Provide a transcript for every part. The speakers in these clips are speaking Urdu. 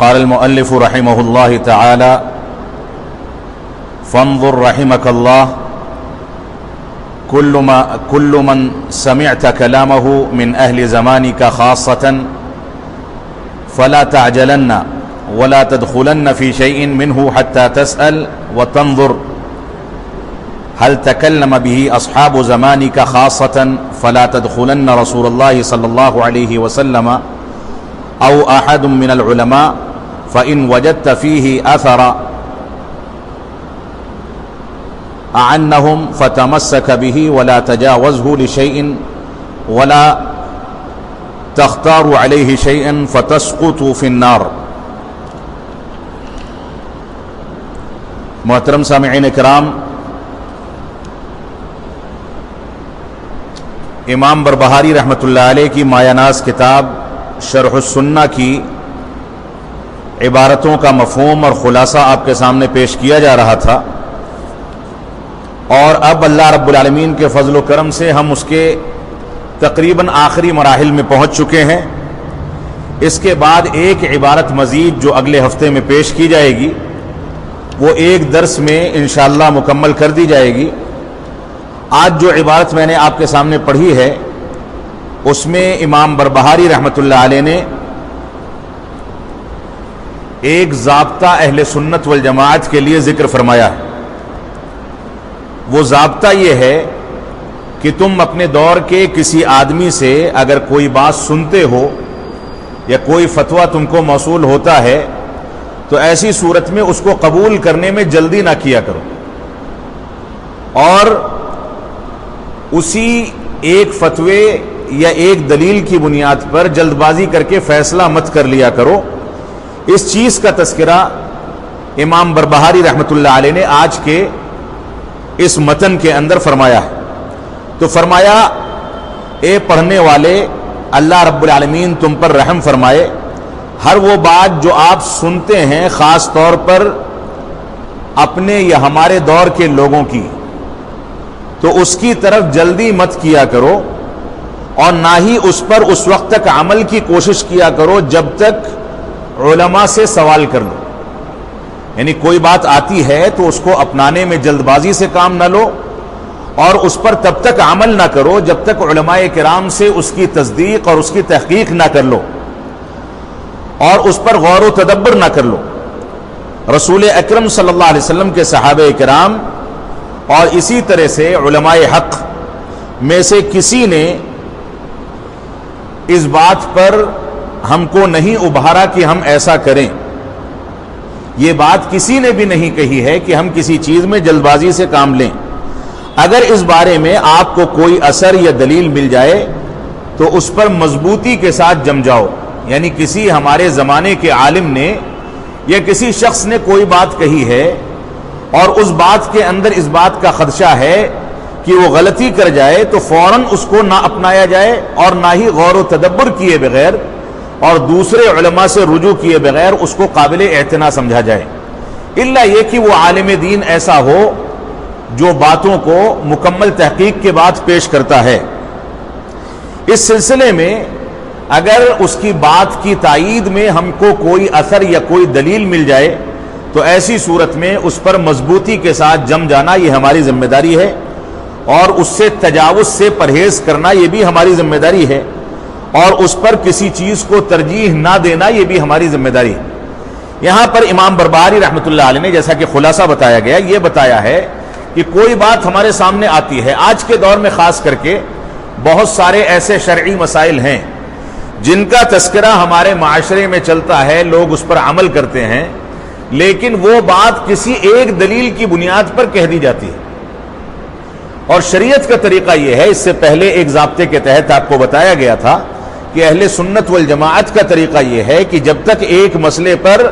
قال المؤلف رحمه الله تعالى: فانظر رحمك الله كل من سمعت كلامه من أهل زمانك خاصة فلا تعجلن ولا تدخلن في شيء منه حتى تسأل وتنظر هل تكلم به أصحاب زمانك خاصة فلا تدخلن رسول الله صلى الله عليه وسلم أو أحد من العلماء فإن وجدت فيه أثر عنهم فتمسك به ولا تجاوزه لشيء ولا تختار عليه شيئا فتسقط في النار۔ محترم سامعین اکرام، امام بربہاری رحمۃ اللہ علیہ کی مایہ ناز کتاب شرح السنہ کی عبارتوں کا مفہوم اور خلاصہ آپ کے سامنے پیش کیا جا رہا تھا، اور اب اللہ رب العالمین کے فضل و کرم سے ہم اس کے تقریباً آخری مراحل میں پہنچ چکے ہیں۔ اس کے بعد ایک عبارت مزید جو اگلے ہفتے میں پیش کی جائے گی وہ ایک درس میں انشاءاللہ مکمل کر دی جائے گی۔ آج جو عبارت میں نے آپ کے سامنے پڑھی ہے اس میں امام بربہاری رحمۃ اللہ علیہ نے ایک ضابطہ اہل سنت والجماعت کے لیے ذکر فرمایا ہے۔ وہ ضابطہ یہ ہے کہ تم اپنے دور کے کسی آدمی سے اگر کوئی بات سنتے ہو یا کوئی فتویٰ تم کو موصول ہوتا ہے تو ایسی صورت میں اس کو قبول کرنے میں جلدی نہ کیا کرو، اور اسی ایک فتوے یا ایک دلیل کی بنیاد پر جلد بازی کر کے فیصلہ مت کر لیا کرو۔ اس چیز کا تذکرہ امام بربہاری رحمۃ اللہ علیہ نے آج کے اس متن کے اندر فرمایا ہے۔ تو فرمایا، اے پڑھنے والے، اللہ رب العالمین تم پر رحم فرمائے، ہر وہ بات جو آپ سنتے ہیں خاص طور پر اپنے یا ہمارے دور کے لوگوں کی، تو اس کی طرف جلدی مت کیا کرو، اور نہ ہی اس پر اس وقت تک عمل کی کوشش کیا کرو جب تک علماء سے سوال کر لو۔ یعنی کوئی بات آتی ہے تو اس کو اپنانے میں جلد بازی سے کام نہ لو، اور اس پر تب تک عمل نہ کرو جب تک علماء کرام سے اس کی تصدیق اور اس کی تحقیق نہ کر لو، اور اس پر غور و تدبر نہ کر لو۔ رسول اکرم صلی اللہ علیہ وسلم کے صحابہ کرام اور اسی طرح سے علماء حق میں سے کسی نے اس بات پر ہم کو نہیں ابھارا کہ ہم ایسا کریں۔ یہ بات کسی نے بھی نہیں کہی ہے کہ ہم کسی چیز میں جلد بازی سے کام لیں۔ اگر اس بارے میں آپ کو کوئی اثر یا دلیل مل جائے تو اس پر مضبوطی کے ساتھ جم جاؤ۔ یعنی کسی ہمارے زمانے کے عالم نے یا کسی شخص نے کوئی بات کہی ہے اور اس بات کے اندر اس بات کا خدشہ ہے کہ وہ غلطی کر جائے تو فوراً اس کو نہ اپنایا جائے، اور نہ ہی غور و تدبر کیے بغیر اور دوسرے علماء سے رجوع کیے بغیر اس کو قابل اعتنا سمجھا جائے، الا یہ کہ وہ عالم دین ایسا ہو جو باتوں کو مکمل تحقیق کے بعد پیش کرتا ہے۔ اس سلسلے میں اگر اس کی بات کی تائید میں ہم کو کوئی اثر یا کوئی دلیل مل جائے تو ایسی صورت میں اس پر مضبوطی کے ساتھ جم جانا یہ ہماری ذمہ داری ہے، اور اس سے تجاوز سے پرہیز کرنا یہ بھی ہماری ذمہ داری ہے، اور اس پر کسی چیز کو ترجیح نہ دینا یہ بھی ہماری ذمہ داری ہے۔ یہاں پر امام بربہاری رحمۃ اللہ علیہ نے جیسا کہ خلاصہ بتایا گیا یہ بتایا ہے کہ کوئی بات ہمارے سامنے آتی ہے، آج کے دور میں خاص کر کے بہت سارے ایسے شرعی مسائل ہیں جن کا تذکرہ ہمارے معاشرے میں چلتا ہے، لوگ اس پر عمل کرتے ہیں، لیکن وہ بات کسی ایک دلیل کی بنیاد پر کہہ دی جاتی ہے۔ اور شریعت کا طریقہ یہ ہے، اس سے پہلے ایک ضابطے کے تحت آپ کو بتایا گیا تھا کہ اہل سنت والجماعت کا طریقہ یہ ہے کہ جب تک ایک مسئلے پر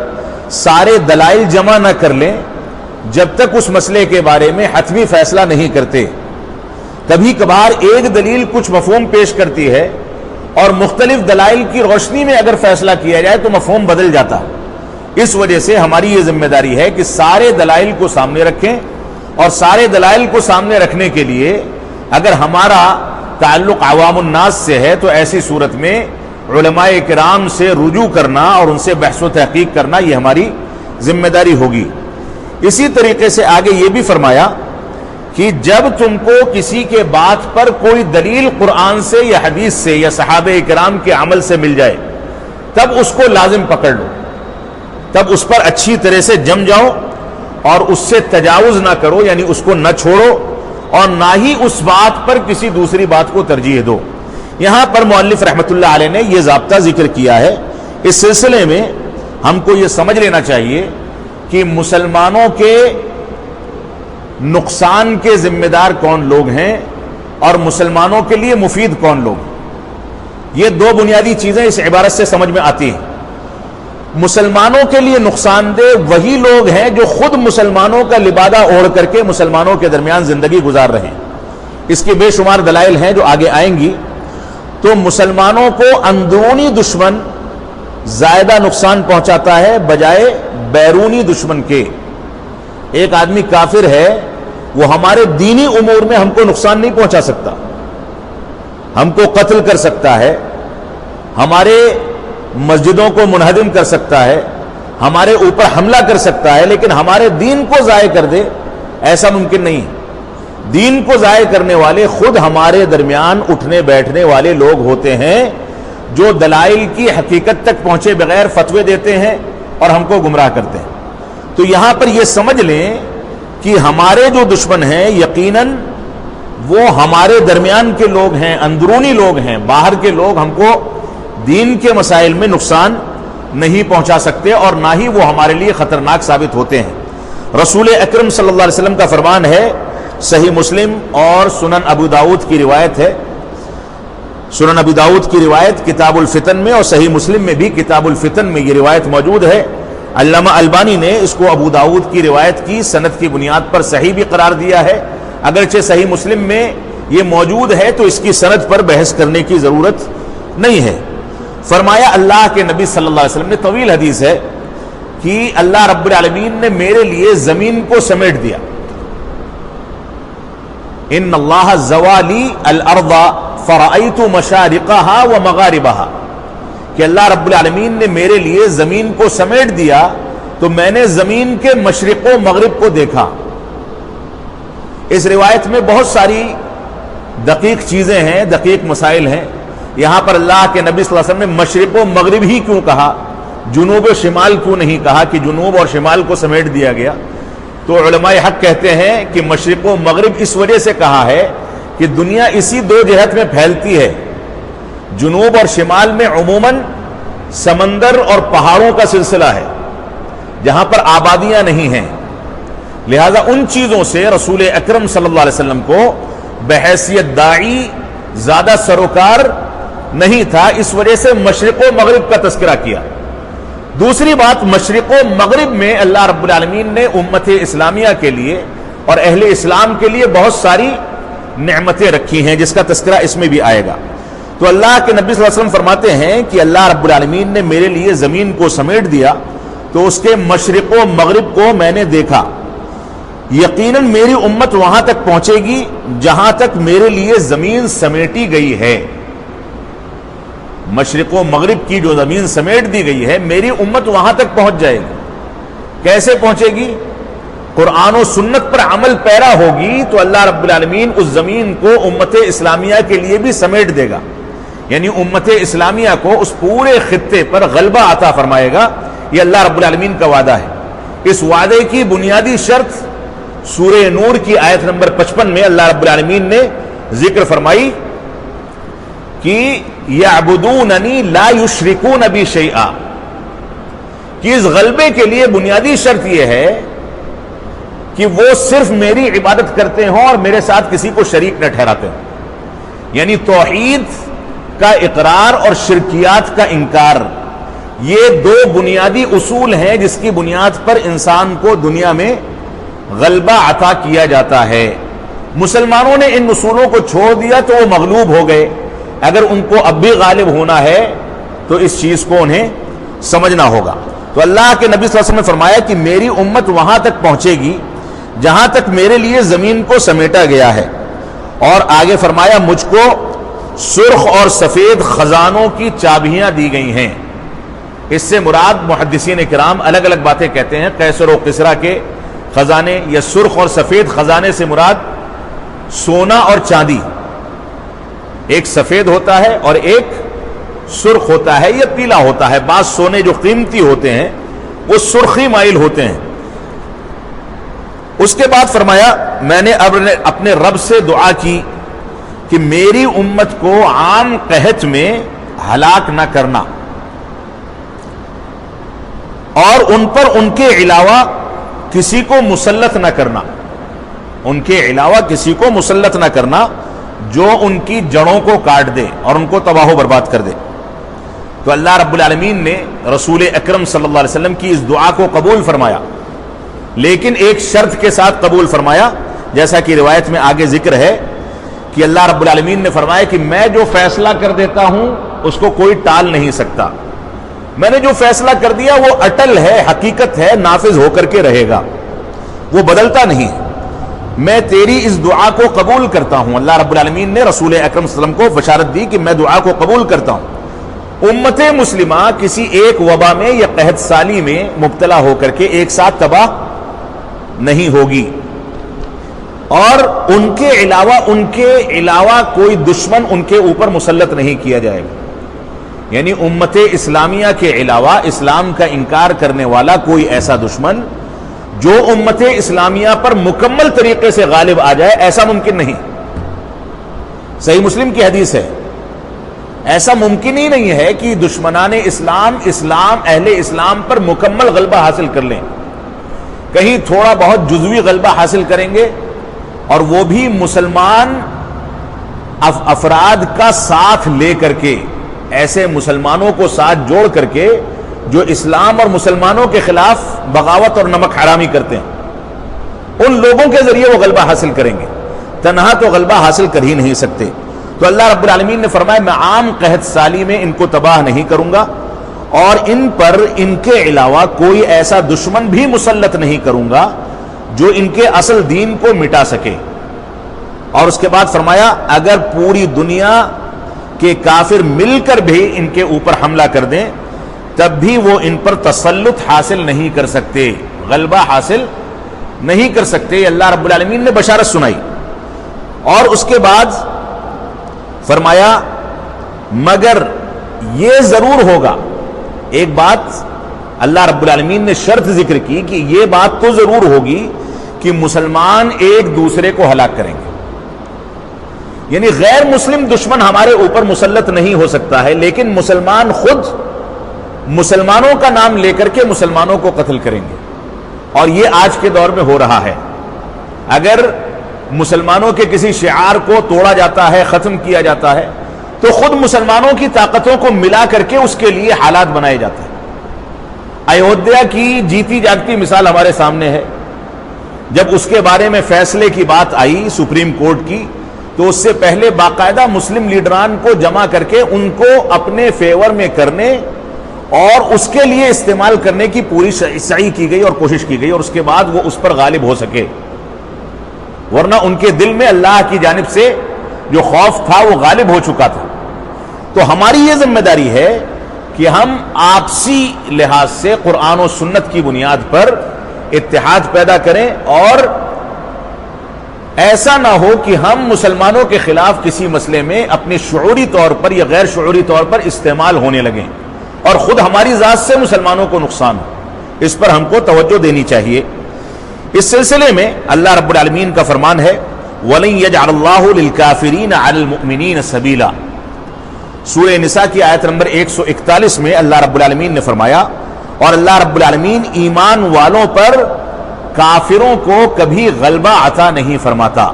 سارے دلائل جمع نہ کر لیں، جب تک اس مسئلے کے بارے میں حتمی فیصلہ نہیں کرتے۔ کبھی کبھار ایک دلیل کچھ مفہوم پیش کرتی ہے اور مختلف دلائل کی روشنی میں اگر فیصلہ کیا جائے تو مفہوم بدل جاتا ہے۔ اس وجہ سے ہماری یہ ذمہ داری ہے کہ سارے دلائل کو سامنے رکھیں، اور سارے دلائل کو سامنے رکھنے کے لیے اگر ہمارا تعلق عوام الناس سے ہے تو ایسی صورت میں علماء کرام سے رجوع کرنا اور ان سے بحث و تحقیق کرنا یہ ہماری ذمہ داری ہوگی۔ اسی طریقے سے آگے یہ بھی فرمایا کہ جب تم کو کسی کے بات پر کوئی دلیل قرآن سے یا حدیث سے یا صحابہ کرام کے عمل سے مل جائے تب اس کو لازم پکڑ لو، تب اس پر اچھی طرح سے جم جاؤ اور اس سے تجاوز نہ کرو، یعنی اس کو نہ چھوڑو اور نہ ہی اس بات پر کسی دوسری بات کو ترجیح دو۔ یہاں پر مؤلف رحمۃ اللہ علیہ نے یہ ضابطہ ذکر کیا ہے۔ اس سلسلے میں ہم کو یہ سمجھ لینا چاہیے کہ مسلمانوں کے نقصان کے ذمہ دار کون لوگ ہیں اور مسلمانوں کے لیے مفید کون لوگ ہیں۔ یہ دو بنیادی چیزیں اس عبارت سے سمجھ میں آتی ہیں۔ مسلمانوں کے لیے نقصان دہ وہی لوگ ہیں جو خود مسلمانوں کا لبادہ اوڑھ کر کے مسلمانوں کے درمیان زندگی گزار رہے ہیں۔ اس کے بے شمار دلائل ہیں جو آگے آئیں گی۔ تو مسلمانوں کو اندرونی دشمن زیادہ نقصان پہنچاتا ہے بجائے بیرونی دشمن کے۔ ایک آدمی کافر ہے، وہ ہمارے دینی امور میں ہم کو نقصان نہیں پہنچا سکتا، ہم کو قتل کر سکتا ہے، ہمارے مسجدوں کو منہدم کر سکتا ہے، ہمارے اوپر حملہ کر سکتا ہے، لیکن ہمارے دین کو ضائع کر دے ایسا ممکن نہیں ہے۔ دین کو ضائع کرنے والے خود ہمارے درمیان اٹھنے بیٹھنے والے لوگ ہوتے ہیں جو دلائل کی حقیقت تک پہنچے بغیر فتوے دیتے ہیں اور ہم کو گمراہ کرتے ہیں۔ تو یہاں پر یہ سمجھ لیں کہ ہمارے جو دشمن ہیں یقیناً وہ ہمارے درمیان کے لوگ ہیں، اندرونی لوگ ہیں، باہر کے لوگ ہم کو دین کے مسائل میں نقصان نہیں پہنچا سکتے اور نہ ہی وہ ہمارے لیے خطرناک ثابت ہوتے ہیں۔ رسول اکرم صلی اللہ علیہ وسلم کا فرمان ہے، صحیح مسلم اور سنن ابو داؤد کی روایت ہے، سنن ابو داؤد کی روایت کتاب الفتن میں اور صحیح مسلم میں بھی کتاب الفتن میں یہ روایت موجود ہے۔ علامہ البانی نے اس کو ابو داؤد کی روایت کی سند کی بنیاد پر صحیح بھی قرار دیا ہے، اگرچہ صحیح مسلم میں یہ موجود ہے تو اس کی سند پر بحث کرنے کی ضرورت نہیں ہے۔ فرمایا اللہ کے نبی صلی اللہ علیہ وسلم نے، طویل حدیث ہے، کہ اللہ رب العالمین نے میرے لیے زمین کو سمیٹ دیا۔ ان اللہ زوالی الارض فرأیت مشارقها ومغاربها، کہ اللہ رب العالمین نے میرے لیے زمین کو سمیٹ دیا تو میں نے زمین کے مشرق و مغرب کو دیکھا۔ اس روایت میں بہت ساری دقیق چیزیں ہیں، دقیق مسائل ہیں۔ یہاں پر اللہ کے نبی صلی اللہ علیہ وسلم نے مشرق و مغرب ہی کیوں کہا، جنوب و شمال کیوں نہیں کہا کہ جنوب اور شمال کو سمیٹ دیا گیا؟ تو علماء حق کہتے ہیں کہ مشرق و مغرب اس وجہ سے کہا ہے کہ دنیا اسی دو جہت میں پھیلتی ہے۔ جنوب اور شمال میں عموماً سمندر اور پہاڑوں کا سلسلہ ہے جہاں پر آبادیاں نہیں ہیں، لہذا ان چیزوں سے رسول اکرم صلی اللہ علیہ وسلم کو بحیثیت داعی زیادہ سروکار نہیں تھا، اس وجہ سے مشرق و مغرب کا تذکرہ کیا۔ دوسری بات، مشرق و مغرب میں اللہ رب العالمین نے امت اسلامیہ کے لیے اور اہل اسلام کے لیے بہت ساری نعمتیں رکھی ہیں جس کا تذکرہ اس میں بھی آئے گا۔ تو اللہ کے نبی صلی اللہ علیہ وسلم فرماتے ہیں کہ اللہ رب العالمین نے میرے لیے زمین کو سمیٹ دیا تو اس کے مشرق و مغرب کو میں نے دیکھا۔ یقیناً میری امت وہاں تک پہنچے گی جہاں تک میرے لیے زمین سمیٹی گئی ہے۔ مشرق و مغرب کی جو زمین سمیٹ دی گئی ہے میری امت وہاں تک پہنچ جائے گی۔ کیسے پہنچے گی؟ قرآن و سنت پر عمل پیرا ہوگی تو اللہ رب العالمین اس زمین کو امت اسلامیہ کے لیے بھی سمیٹ دے گا، یعنی امت اسلامیہ کو اس پورے خطے پر غلبہ عطا فرمائے گا۔ یہ اللہ رب العالمین کا وعدہ ہے۔ اس وعدے کی بنیادی شرط سورہ نور کی آیت نمبر 55 میں اللہ رب العالمین نے ذکر فرمائی کہ یعبدوننی لا یشرکون بی شیئا، کہ اس غلبے کے لیے بنیادی شرط یہ ہے کہ وہ صرف میری عبادت کرتے ہوں اور میرے ساتھ کسی کو شریک نہ ٹھہراتے ہوں، یعنی توحید کا اقرار اور شرکیات کا انکار۔ یہ دو بنیادی اصول ہیں جس کی بنیاد پر انسان کو دنیا میں غلبہ عطا کیا جاتا ہے۔ مسلمانوں نے ان اصولوں کو چھوڑ دیا تو وہ مغلوب ہو گئے۔ اگر ان کو اب بھی غالب ہونا ہے تو اس چیز کو انہیں سمجھنا ہوگا۔ تو اللہ کے نبی صلی اللہ علیہ وسلم نے فرمایا کہ میری امت وہاں تک پہنچے گی جہاں تک میرے لیے زمین کو سمیٹا گیا ہے، اور آگے فرمایا مجھ کو سرخ اور سفید خزانوں کی چابیاں دی گئی ہیں۔ اس سے مراد محدثین کرام الگ الگ باتیں کہتے ہیں۔ قیصر و کسریٰ کے خزانے یا سرخ اور سفید خزانے سے مراد سونا اور چاندی، ایک سفید ہوتا ہے اور ایک سرخ ہوتا ہے یا پیلا ہوتا ہے۔ بعض سونے جو قیمتی ہوتے ہیں وہ سرخی مائل ہوتے ہیں۔ اس کے بعد فرمایا میں نے اپنے رب سے دعا کی کہ میری امت کو عام قحط میں ہلاک نہ کرنا اور ان پر ان کے علاوہ کسی کو مسلط نہ کرنا، ان کے علاوہ کسی کو مسلط نہ کرنا جو ان کی جڑوں کو کاٹ دے اور ان کو تباہ و برباد کر دے۔ تو اللہ رب العالمین نے رسول اکرم صلی اللہ علیہ وسلم کی اس دعا کو قبول فرمایا، لیکن ایک شرط کے ساتھ قبول فرمایا، جیسا کہ روایت میں آگے ذکر ہے کہ اللہ رب العالمین نے فرمایا کہ میں جو فیصلہ کر دیتا ہوں اس کو کوئی ٹال نہیں سکتا، میں نے جو فیصلہ کر دیا وہ اٹل ہے، حقیقت ہے، نافذ ہو کر کے رہے گا، وہ بدلتا نہیں۔ میں تیری اس دعا کو قبول کرتا ہوں۔ اللہ رب العالمین نے رسول اکرم صلی اللہ علیہ وسلم کو بشارت دی کہ میں دعا کو قبول کرتا ہوں۔ امت مسلمہ کسی ایک وبا میں یا قحط سالی میں مبتلا ہو کر کے ایک ساتھ تباہ نہیں ہوگی، اور ان کے علاوہ کوئی دشمن ان کے اوپر مسلط نہیں کیا جائے گا۔ یعنی امت اسلامیہ کے علاوہ اسلام کا انکار کرنے والا کوئی ایسا دشمن جو امت اسلامیہ پر مکمل طریقے سے غالب آ جائے، ایسا ممکن نہیں۔ صحیح مسلم کی حدیث ہے، ایسا ممکن ہی نہیں ہے کہ دشمنان اسلام اہل اسلام پر مکمل غلبہ حاصل کر لیں۔ کہیں تھوڑا بہت جزوی غلبہ حاصل کریں گے، اور وہ بھی مسلمان افراد کا ساتھ لے کر کے، ایسے مسلمانوں کو ساتھ جوڑ کر کے جو اسلام اور مسلمانوں کے خلاف بغاوت اور نمک حرامی کرتے ہیں، ان لوگوں کے ذریعے وہ غلبہ حاصل کریں گے، تنہا تو غلبہ حاصل کر ہی نہیں سکتے۔ تو اللہ رب العالمین نے فرمایا میں عام قحط سالی میں ان کو تباہ نہیں کروں گا، اور ان پر ان کے علاوہ کوئی ایسا دشمن بھی مسلط نہیں کروں گا جو ان کے اصل دین کو مٹا سکے۔ اور اس کے بعد فرمایا اگر پوری دنیا کے کافر مل کر بھی ان کے اوپر حملہ کر دیں تب بھی وہ ان پر تسلط حاصل نہیں کر سکتے، غلبہ حاصل نہیں کر سکتے۔ اللہ رب العالمین نے بشارت سنائی، اور اس کے بعد فرمایا مگر یہ ضرور ہوگا، ایک بات اللہ رب العالمین نے شرط ذکر کی کہ یہ بات تو ضرور ہوگی کہ مسلمان ایک دوسرے کو ہلاک کریں گے، یعنی غیر مسلم دشمن ہمارے اوپر مسلط نہیں ہو سکتا ہے، لیکن مسلمان خود مسلمانوں کا نام لے کر کے مسلمانوں کو قتل کریں گے، اور یہ آج کے دور میں ہو رہا ہے۔ اگر مسلمانوں کے کسی شعار کو توڑا جاتا ہے، ختم کیا جاتا ہے، تو خود مسلمانوں کی طاقتوں کو ملا کر کے اس کے لیے حالات بنائے جاتے ہیں۔ ایودھیا کی جیتی جاگتی مثال ہمارے سامنے ہے۔ جب اس کے بارے میں فیصلے کی بات آئی سپریم کورٹ کی، تو اس سے پہلے باقاعدہ مسلم لیڈران کو جمع کر کے ان کو اپنے فیور میں کرنے اور اس کے لیے استعمال کرنے کی پوری سعی کی گئی اور کوشش کی گئی، اور اس کے بعد وہ اس پر غالب ہو سکے، ورنہ ان کے دل میں اللہ کی جانب سے جو خوف تھا وہ غالب ہو چکا تھا۔ تو ہماری یہ ذمہ داری ہے کہ ہم آپسی لحاظ سے قرآن و سنت کی بنیاد پر اتحاد پیدا کریں، اور ایسا نہ ہو کہ ہم مسلمانوں کے خلاف کسی مسئلے میں اپنے شعوری طور پر یا غیر شعوری طور پر استعمال ہونے لگیں اور خود ہماری ذات سے مسلمانوں کو نقصان ہو۔ اس پر ہم کو توجہ دینی چاہیے۔ اس سلسلے میں اللہ رب العالمین کا فرمان ہے وَلَن يَجْعَلَ اللَّهُ لِلْكَافِرِينَ عَلَى الْمُؤْمِنِينَ سَبِيلًا۔ سورہ نساء کی آیت نمبر 141 میں اللہ رب العالمین نے فرمایا اور اللہ رب العالمین ایمان والوں پر کافروں کو کبھی غلبہ عطا نہیں فرماتا۔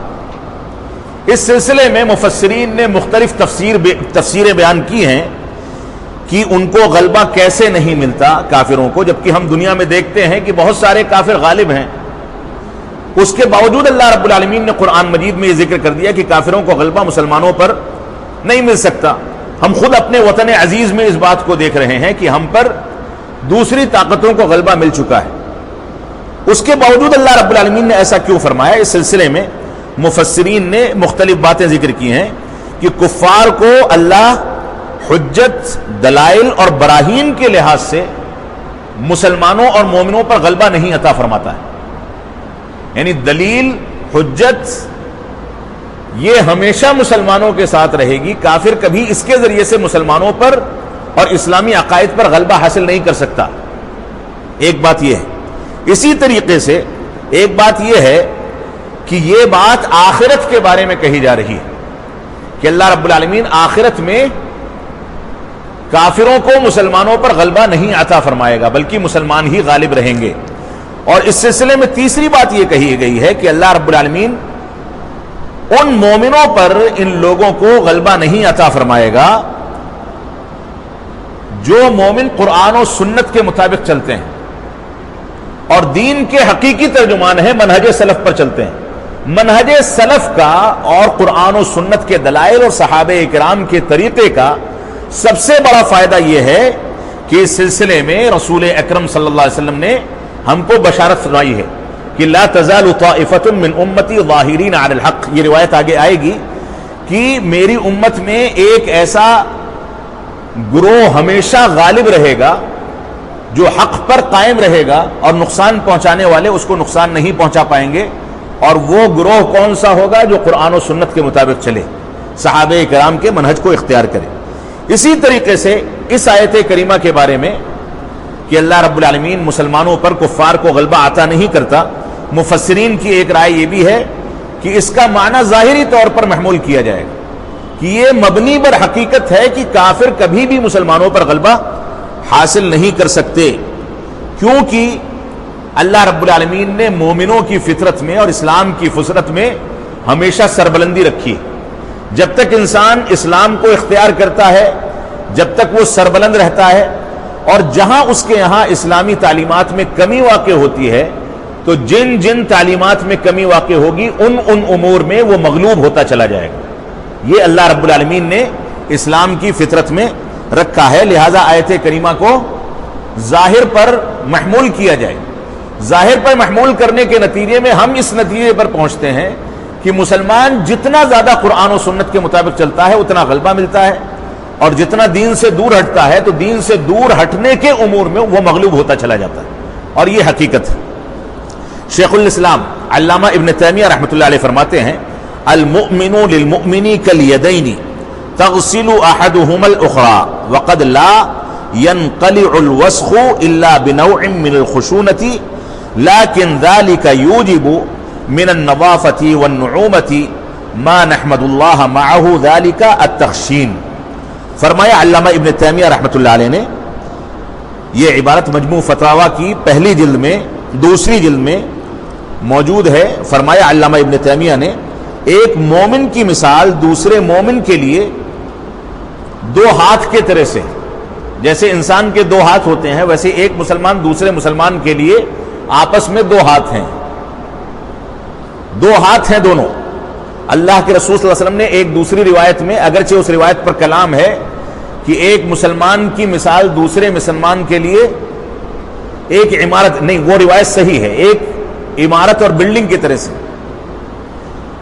اس سلسلے میں مفسرین نے مختلف تفسیریں بیان کی ہیں کہ ان کو غلبہ کیسے نہیں ملتا کافروں کو، جبکہ ہم دنیا میں دیکھتے ہیں کہ بہت سارے کافر غالب ہیں، اس کے باوجود اللہ رب العالمین نے قرآن مجید میں یہ ذکر کر دیا کہ کافروں کو غلبہ مسلمانوں پر نہیں مل سکتا۔ ہم خود اپنے وطن عزیز میں اس بات کو دیکھ رہے ہیں کہ ہم پر دوسری طاقتوں کو غلبہ مل چکا ہے، اس کے باوجود اللہ رب العالمین نے ایسا کیوں فرمایا؟ اس سلسلے میں مفسرین نے مختلف باتیں ذکر کی ہیں کہ کفار کو اللہ حجت، دلائل اور براہین کے لحاظ سے مسلمانوں اور مومنوں پر غلبہ نہیں عطا فرماتا ہے. یعنی دلیل، حجت یہ ہمیشہ مسلمانوں کے ساتھ رہے گی. کافر کبھی اس کے ذریعے سے مسلمانوں پر اور اسلامی عقائد پر غلبہ حاصل نہیں کر سکتا. ایک بات یہ ہے. اسی طریقے سے ایک بات یہ ہے کہ یہ بات آخرت کے بارے میں کہی جا رہی ہے کہ اللہ رب العالمین آخرت میں کافروں کو مسلمانوں پر غلبہ نہیں عطا فرمائے گا بلکہ مسلمان ہی غالب رہیں گے. اور اس سلسلے میں تیسری بات یہ کہی گئی ہے کہ اللہ رب العالمین ان مومنوں پر ان لوگوں کو غلبہ نہیں عطا فرمائے گا جو مومن قرآن و سنت کے مطابق چلتے ہیں اور دین کے حقیقی ترجمان ہیں، منہج سلف پر چلتے ہیں. منہج سلف کا اور قرآن و سنت کے دلائل اور صحابہ کرام کے طریقے کا سب سے بڑا فائدہ یہ ہے کہ اس سلسلے میں رسول اکرم صلی اللہ علیہ وسلم نے ہم کو بشارت فرمائی ہے کہ لا تزال طائفۃ من امتی ظاہرین علی الحق. یہ روایت آگے آئے گی کہ میری امت میں ایک ایسا گروہ ہمیشہ غالب رہے گا جو حق پر قائم رہے گا اور نقصان پہنچانے والے اس کو نقصان نہیں پہنچا پائیں گے. اور وہ گروہ کون سا ہوگا؟ جو قرآن و سنت کے مطابق چلے، صحابہ کرام کے منہج کو اختیار کرے. اسی طریقے سے اس آیت کریمہ کے بارے میں کہ اللہ رب العالمین مسلمانوں پر کفار کو غلبہ عطا نہیں کرتا، مفسرین کی ایک رائے یہ بھی ہے کہ اس کا معنی ظاہری طور پر محمول کیا جائے گا کہ یہ مبنی بر حقیقت ہے کہ کافر کبھی بھی مسلمانوں پر غلبہ حاصل نہیں کر سکتے، کیونکہ اللہ رب العالمین نے مومنوں کی فطرت میں اور اسلام کی فطرت میں ہمیشہ سربلندی رکھی. جب تک انسان اسلام کو اختیار کرتا ہے، جب تک وہ سربلند رہتا ہے، اور جہاں اس کے یہاں اسلامی تعلیمات میں کمی واقع ہوتی ہے تو جن جن تعلیمات میں کمی واقع ہوگی ان امور میں وہ مغلوب ہوتا چلا جائے گا. یہ اللہ رب العالمین نے اسلام کی فطرت میں رکھا ہے. لہذا آیت کریمہ کو ظاہر پر محمول کیا جائے. ظاہر پر محمول کرنے کے نتیجے میں ہم اس نتیجے پر پہنچتے ہیں کہ مسلمان جتنا زیادہ قرآن و سنت کے مطابق چلتا ہے اتنا غلبہ ملتا ہے، اور جتنا دین سے دور ہٹتا ہے تو دین سے دور ہٹنے کے امور میں وہ مغلوب ہوتا چلا جاتا ہے. اور یہ حقیقت ہے. شیخ الاسلام علامہ ابن تیمیہ رحمۃ اللہ علیہ فرماتے ہیں المؤمن للمؤمن کالیدین تغسل احدهما الاخرى وقد لا ينقلع الوسخ الا بنوع من الخشونة لكن ذلك يوجب من النظافة والنعومة ما نحمد الله معه ذلك التخشين. فرمایا علامہ ابن تیمیہ رحمۃ اللہ علیہ نے، یہ عبارت مجموع فتاوی کی پہلی جلد میں دوسری جلد میں موجود ہے. فرمایا علامہ ابن تیمیہ نے ایک مومن کی مثال دوسرے مومن کے لیے دو ہاتھ کے طرح سے، جیسے انسان کے دو ہاتھ ہوتے ہیں ویسے ایک مسلمان دوسرے مسلمان کے لیے آپس میں دو ہاتھ ہیں. دو ہاتھ ہیں دونوں. اللہ کے رسول صلی اللہ علیہ وسلم نے ایک دوسری روایت میں، اگرچہ اس روایت پر کلام ہے کہ ایک مسلمان کی مثال دوسرے مسلمان کے لیے ایک عمارت نہیں، وہ روایت صحیح ہے، ایک عمارت اور بلڈنگ کی طرح سے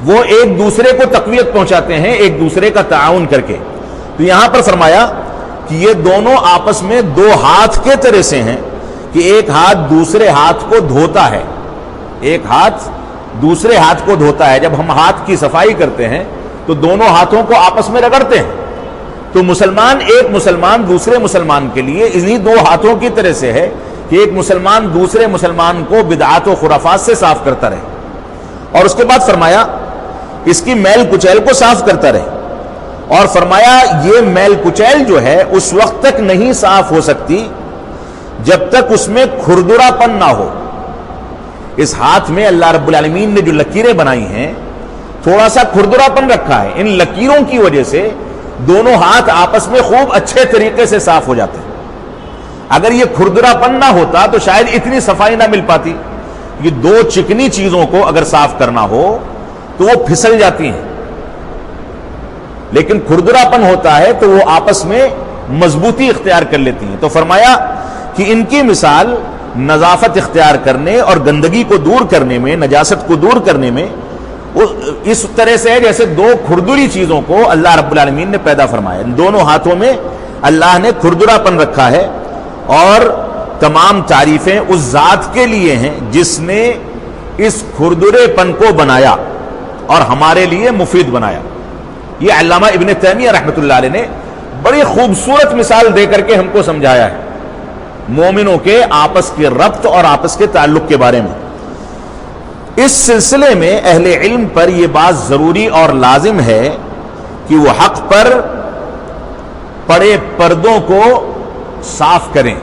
وہ ایک دوسرے کو تقویت پہنچاتے ہیں ایک دوسرے کا تعاون کر کے. تو یہاں پر فرمایا کہ یہ دونوں آپس میں دو ہاتھ کے طرح سے ہیں کہ ایک ہاتھ دوسرے ہاتھ کو دھوتا ہے، ایک ہاتھ دوسرے ہاتھ کو دھوتا ہے. جب ہم ہاتھ کی صفائی کرتے ہیں تو دونوں ہاتھوں کو آپس میں رگڑتے ہیں. تو مسلمان ایک مسلمان دوسرے مسلمان کے لیے انہی دو ہاتھوں کی طرح سے ہے کہ ایک مسلمان دوسرے مسلمان کو بدعات و خرافات سے صاف کرتا رہے، اور اس کے بعد فرمایا اس کی میل کچیل کو صاف کرتا رہے. اور فرمایا یہ میل کچیل جو ہے اس وقت تک نہیں صاف ہو سکتی جب تک اس میں کھردرا پن نہ ہو. اس ہاتھ میں اللہ رب العالمین نے جو لکیریں بنائی ہیں تھوڑا سا کھردرا پن رکھا ہے. ان لکیروں کی وجہ سے دونوں ہاتھ آپس میں خوب اچھے طریقے سے صاف ہو جاتے ہیں. اگر یہ کھردرا پن نہ ہوتا تو شاید اتنی صفائی نہ مل پاتی. یہ دو چکنی چیزوں کو اگر صاف کرنا ہو تو وہ پھسل جاتی ہیں، لیکن کھردرا پن ہوتا ہے تو وہ آپس میں مضبوطی اختیار کر لیتی ہیں. تو فرمایا کہ ان کی مثال نظافت اختیار کرنے اور گندگی کو دور کرنے میں، نجاست کو دور کرنے میں اس طرح سے ہے جیسے دو کھردری چیزوں کو اللہ رب العالمین نے پیدا فرمایا. دونوں ہاتھوں میں اللہ نے کھردرا پن رکھا ہے، اور تمام تعریفیں اس ذات کے لیے ہیں جس نے اس کھردرے پن کو بنایا اور ہمارے لیے مفید بنایا. یہ علامہ ابن تیمیہ رحمۃ اللہ علیہ نے بڑی خوبصورت مثال دے کر کے ہم کو سمجھایا ہے مومنوں کے آپس کے ربط اور آپس کے تعلق کے بارے میں. اس سلسلے میں اہل علم پر یہ بات ضروری اور لازم ہے کہ وہ حق پر پڑے پردوں کو صاف کریں،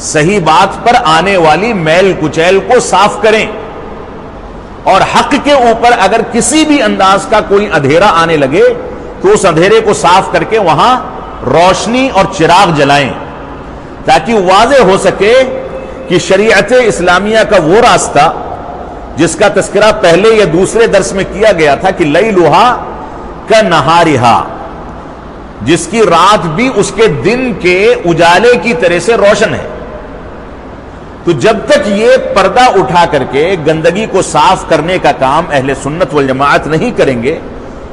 صحیح بات پر آنے والی میل کچیل کو صاف کریں، اور حق کے اوپر اگر کسی بھی انداز کا کوئی اندھیرا آنے لگے تو اس اندھیرے کو صاف کر کے وہاں روشنی اور چراغ جلائیں، تاکہ واضح ہو سکے کہ شریعت اسلامیہ کا وہ راستہ جس کا تذکرہ پہلے یا دوسرے درس میں کیا گیا تھا کہ لیلھا کنہارھا، جس کی رات بھی اس کے دن کے اجالے کی طرح سے روشن ہے. تو جب تک یہ پردہ اٹھا کر کے گندگی کو صاف کرنے کا کام اہل سنت والجماعت نہیں کریں گے،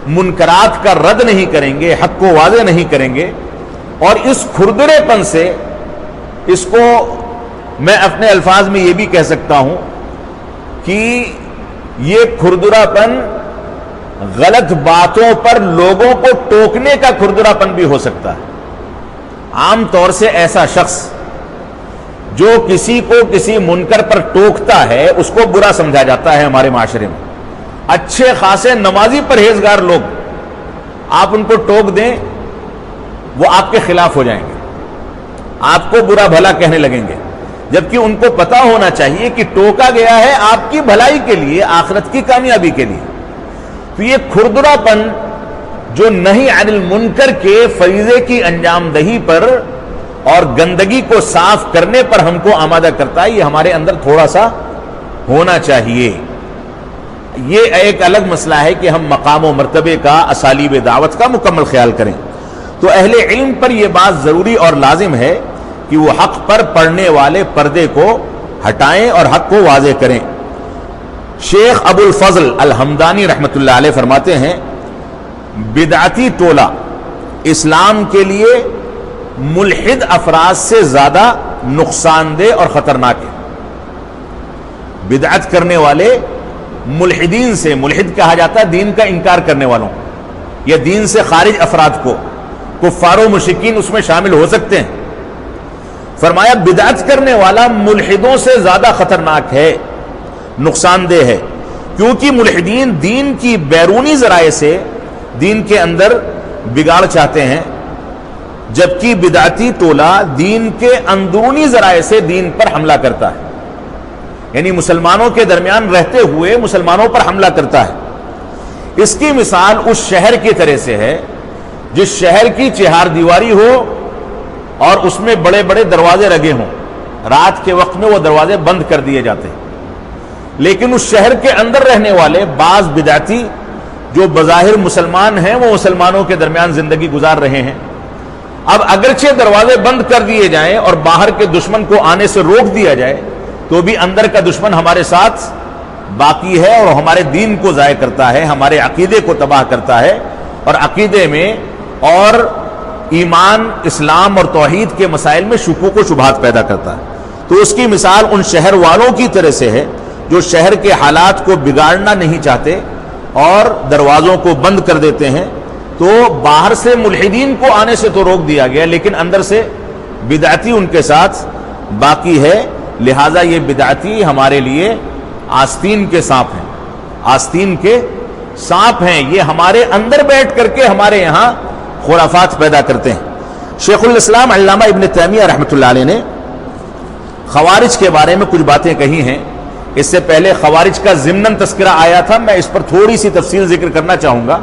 منکرات کا رد نہیں کریں گے، حق کو واضح نہیں کریں گے، اور اس کھردرے پن سے اس کو میں اپنے الفاظ میں یہ بھی کہہ سکتا ہوں کہ یہ کھردرا پن غلط باتوں پر لوگوں کو ٹوکنے کا کھردرا پن بھی ہو سکتا ہے. عام طور سے ایسا شخص جو کسی کو کسی منکر پر ٹوکتا ہے اس کو برا سمجھا جاتا ہے ہمارے معاشرے میں. اچھے خاصے نمازی پرہیزگار لوگ آپ ان کو ٹوک دیں وہ آپ کے خلاف ہو جائیں گے، آپ کو برا بھلا کہنے لگیں گے، جبکہ ان کو پتا ہونا چاہیے کہ ٹوکا گیا ہے آپ کی بھلائی کے لیے، آخرت کی کامیابی کے لیے. تو یہ کھردرا پن جو نہی عن المنکر کے فریضے کی انجام دہی پر اور گندگی کو صاف کرنے پر ہم کو آمادہ کرتا ہے، یہ ہمارے اندر تھوڑا سا ہونا چاہیے. یہ ایک الگ مسئلہ ہے کہ ہم مقام و مرتبے کا، اسالیب دعوت کا مکمل خیال کریں. تو اہل علم پر یہ بات ضروری اور لازم ہے کہ وہ حق پر پڑنے والے پردے کو ہٹائیں اور حق کو واضح کریں. شیخ ابو الفضل الحمدانی رحمۃ اللہ علیہ فرماتے ہیں بدعتی ٹولہ اسلام کے لیے ملحد افراد سے زیادہ نقصان دہ اور خطرناک ہے. بدعت کرنے والے ملحدین سے، ملحد کہا جاتا ہے دین کا انکار کرنے والوں یا دین سے خارج افراد کو، کفار و مشرکین اس میں شامل ہو سکتے ہیں. فرمایا بدعت کرنے والا ملحدوں سے زیادہ خطرناک ہے، نقصان دہ ہے، کیونکہ ملحدین دین کی بیرونی ذرائع سے دین کے اندر بگاڑ چاہتے ہیں، جبکہ بدعتی ٹولہ دین کے اندرونی ذرائع سے دین پر حملہ کرتا ہے، یعنی مسلمانوں کے درمیان رہتے ہوئے مسلمانوں پر حملہ کرتا ہے. اس کی مثال اس شہر کی طرح سے ہے جس شہر کی چہار دیواری ہو اور اس میں بڑے بڑے دروازے لگے ہوں، رات کے وقت میں وہ دروازے بند کر دیے جاتے ہیں، لیکن اس شہر کے اندر رہنے والے بعض بدعتی جو بظاہر مسلمان ہیں وہ مسلمانوں کے درمیان زندگی گزار رہے ہیں. اب اگرچہ دروازے بند کر دیے جائیں اور باہر کے دشمن کو آنے سے روک دیا جائے تو بھی اندر کا دشمن ہمارے ساتھ باقی ہے اور ہمارے دین کو ضائع کرتا ہے، ہمارے عقیدے کو تباہ کرتا ہے، اور عقیدے میں اور ایمان، اسلام اور توحید کے مسائل میں شکوک و شبہات پیدا کرتا ہے. تو اس کی مثال ان شہر والوں کی طرح سے ہے جو شہر کے حالات کو بگاڑنا نہیں چاہتے اور دروازوں کو بند کر دیتے ہیں. تو باہر سے ملحدین کو آنے سے تو روک دیا گیا، لیکن اندر سے بدعتی ان کے ساتھ باقی ہے. لہٰذا یہ بدعتی ہمارے لیے آستین کے سانپ ہیں، آستین کے سانپ ہیں. یہ ہمارے اندر بیٹھ کر کے ہمارے یہاں خرافات پیدا کرتے ہیں. شیخ الاسلام علامہ ابن تیمیہ رحمۃ اللہ علیہ نے خوارج کے بارے میں کچھ باتیں کہی ہیں. اس سے پہلے خوارج کا ضمناً تذکرہ آیا تھا، میں اس پر تھوڑی سی تفصیل ذکر کرنا چاہوں گا.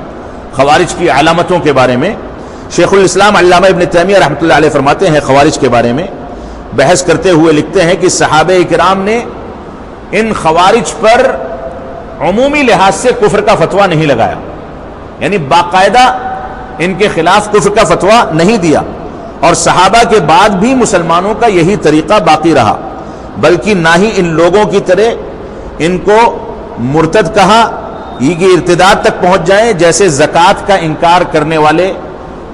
خوارج کی علامتوں کے بارے میں شیخ الاسلام علامہ ابن تیمیہ رحمۃ اللہ علیہ فرماتے ہیں، خوارج کے بارے میں بحث کرتے ہوئے لکھتے ہیں کہ صحابہ کرام نے ان خوارج پر عمومی لحاظ سے کفر کا فتویٰ نہیں لگایا، یعنی باقاعدہ ان کے خلاف کفر کا فتویٰ نہیں دیا، اور صحابہ کے بعد بھی مسلمانوں کا یہی طریقہ باقی رہا، بلکہ نہ ہی ان لوگوں کی طرح ان کو مرتد کہا، یہ ارتداد تک پہنچ جائیں، جیسے زکوٰۃ کا انکار کرنے والے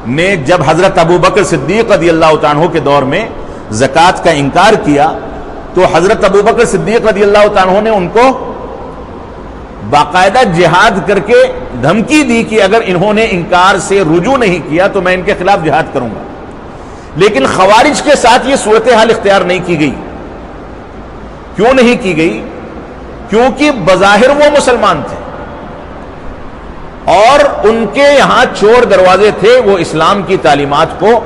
نے جب حضرت ابوبکر صدیق رضی اللہ تعالیٰ عنہ کے دور میں زکوٰۃ کا انکار کیا تو حضرت ابوبکر صدیق رضی اللہ تعالیٰ عنہ نے ان کو باقاعدہ جہاد کر کے دھمکی دی کہ اگر انہوں نے انکار سے رجوع نہیں کیا تو میں ان کے خلاف جہاد کروں گا. لیکن خوارج کے ساتھ یہ صورتحال اختیار نہیں کی گئی. کیوں نہیں کی گئی؟ کیونکہ بظاہر وہ مسلمان تھے اور ان کے یہاں چور دروازے تھے، وہ اسلام کی تعلیمات کو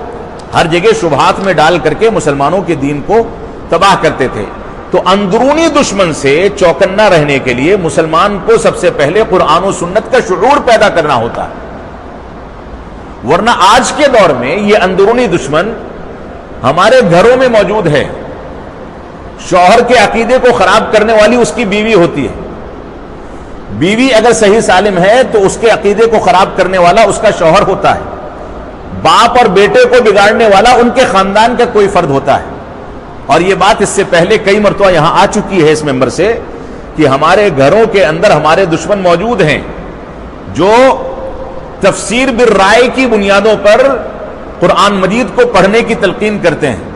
ہر جگہ شبہات میں ڈال کر کے مسلمانوں کے دین کو تباہ کرتے تھے. تو اندرونی دشمن سے چوکنا رہنے کے لیے مسلمان کو سب سے پہلے قرآن و سنت کا شعور پیدا کرنا ہوتا ہے. ورنہ آج کے دور میں یہ اندرونی دشمن ہمارے گھروں میں موجود ہے. شوہر کے عقیدے کو خراب کرنے والی اس کی بیوی ہوتی ہے. بیوی اگر صحیح سالم ہے تو اس کے عقیدے کو خراب کرنے والا اس کا شوہر ہوتا ہے. باپ اور بیٹے کو بگاڑنے والا ان کے خاندان کا کوئی فرد ہوتا ہے. اور یہ بات اس سے پہلے کئی مرتبہ یہاں آ چکی ہے اس ممبر سے کہ ہمارے گھروں کے اندر ہمارے دشمن موجود ہیں جو تفسیر بالرائے کی بنیادوں پر قرآن مجید کو پڑھنے کی تلقین کرتے ہیں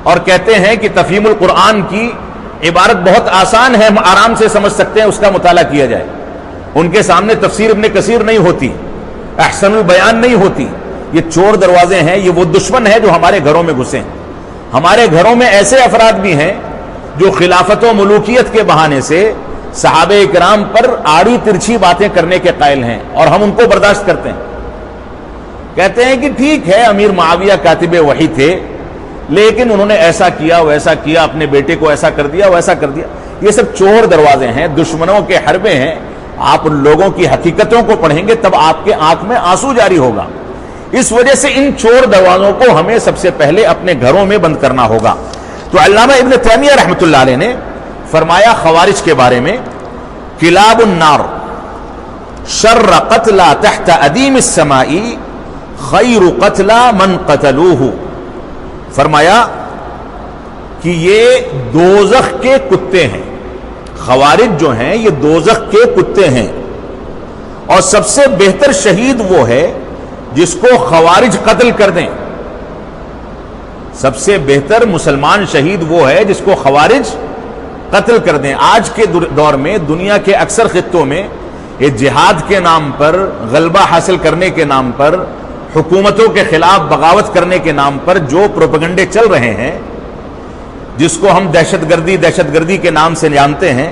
اور کہتے ہیں کہ تفہیم القرآن کی عبارت بہت آسان ہے، ہم آرام سے سمجھ سکتے ہیں، اس کا مطالعہ کیا جائے. ان کے سامنے تفسیر ابن کثیر نہیں ہوتی، احسن البیان نہیں ہوتی. یہ چور دروازے ہیں، یہ وہ دشمن ہے جو ہمارے گھروں میں گھسے ہیں. ہمارے گھروں میں ایسے افراد بھی ہیں جو خلافت و ملوکیت کے بہانے سے صحابہ کرام پر آڑی ترچھی باتیں کرنے کے قائل ہیں اور ہم ان کو برداشت کرتے ہیں. کہتے ہیں کہ ٹھیک ہے امیر معاویہ کاتب وحی تھے لیکن انہوں نے ایسا کیا ویسا کیا، اپنے بیٹے کو ایسا کر دیا ویسا کر دیا. یہ سب چور دروازے ہیں، دشمنوں کے حربے ہیں. آپ ان لوگوں کی حقیقتوں کو پڑھیں گے تب آپ کے آنکھ میں آنسو جاری ہوگا. اس وجہ سے ان چور دروازوں کو ہمیں سب سے پہلے اپنے گھروں میں بند کرنا ہوگا. تو علامہ ابن تیمیہ رحمۃ اللہ علیہ نے فرمایا خوارج کے بارے میں، کلاب النار شر قتلى تحت ادیم السماء خیر قتلى من قتلوه. فرمایا کہ یہ دوزخ کے کتے ہیں. خوارج جو ہیں یہ دوزخ کے کتے ہیں اور سب سے بہتر شہید وہ ہے جس کو خوارج قتل کر دیں. سب سے بہتر مسلمان شہید وہ ہے جس کو خوارج قتل کر دیں. آج کے دور میں دنیا کے اکثر خطوں میں یہ جہاد کے نام پر، غلبہ حاصل کرنے کے نام پر، حکومتوں کے خلاف بغاوت کرنے کے نام پر جو پروپیگنڈے چل رہے ہیں، جس کو ہم دہشت گردی کے نام سے جانتے ہیں،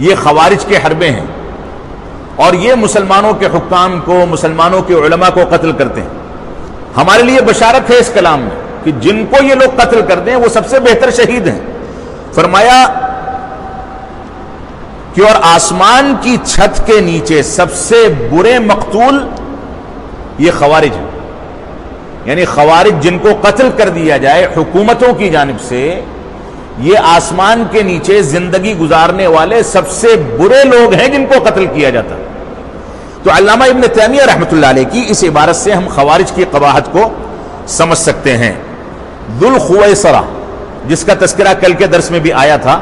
یہ خوارج کے حربے ہیں اور یہ مسلمانوں کے حکام کو، مسلمانوں کے علماء کو قتل کرتے ہیں. ہمارے لیے بشارت ہے اس کلام میں کہ جن کو یہ لوگ قتل کرتے ہیں وہ سب سے بہتر شہید ہیں. فرمایا کہ اور آسمان کی چھت کے نیچے سب سے برے مقتول یہ خوارج ہیں. یعنی خوارج جن کو قتل کر دیا جائے حکومتوں کی جانب سے، یہ آسمان کے نیچے زندگی گزارنے والے سب سے برے لوگ ہیں جن کو قتل کیا جاتا. تو علامہ ابن تیمیہ رحمۃ اللہ علیہ کی اس عبارت سے ہم خوارج کی قباحت کو سمجھ سکتے ہیں. ذو الخویصرہ جس کا تذکرہ کل کے درس میں بھی آیا تھا،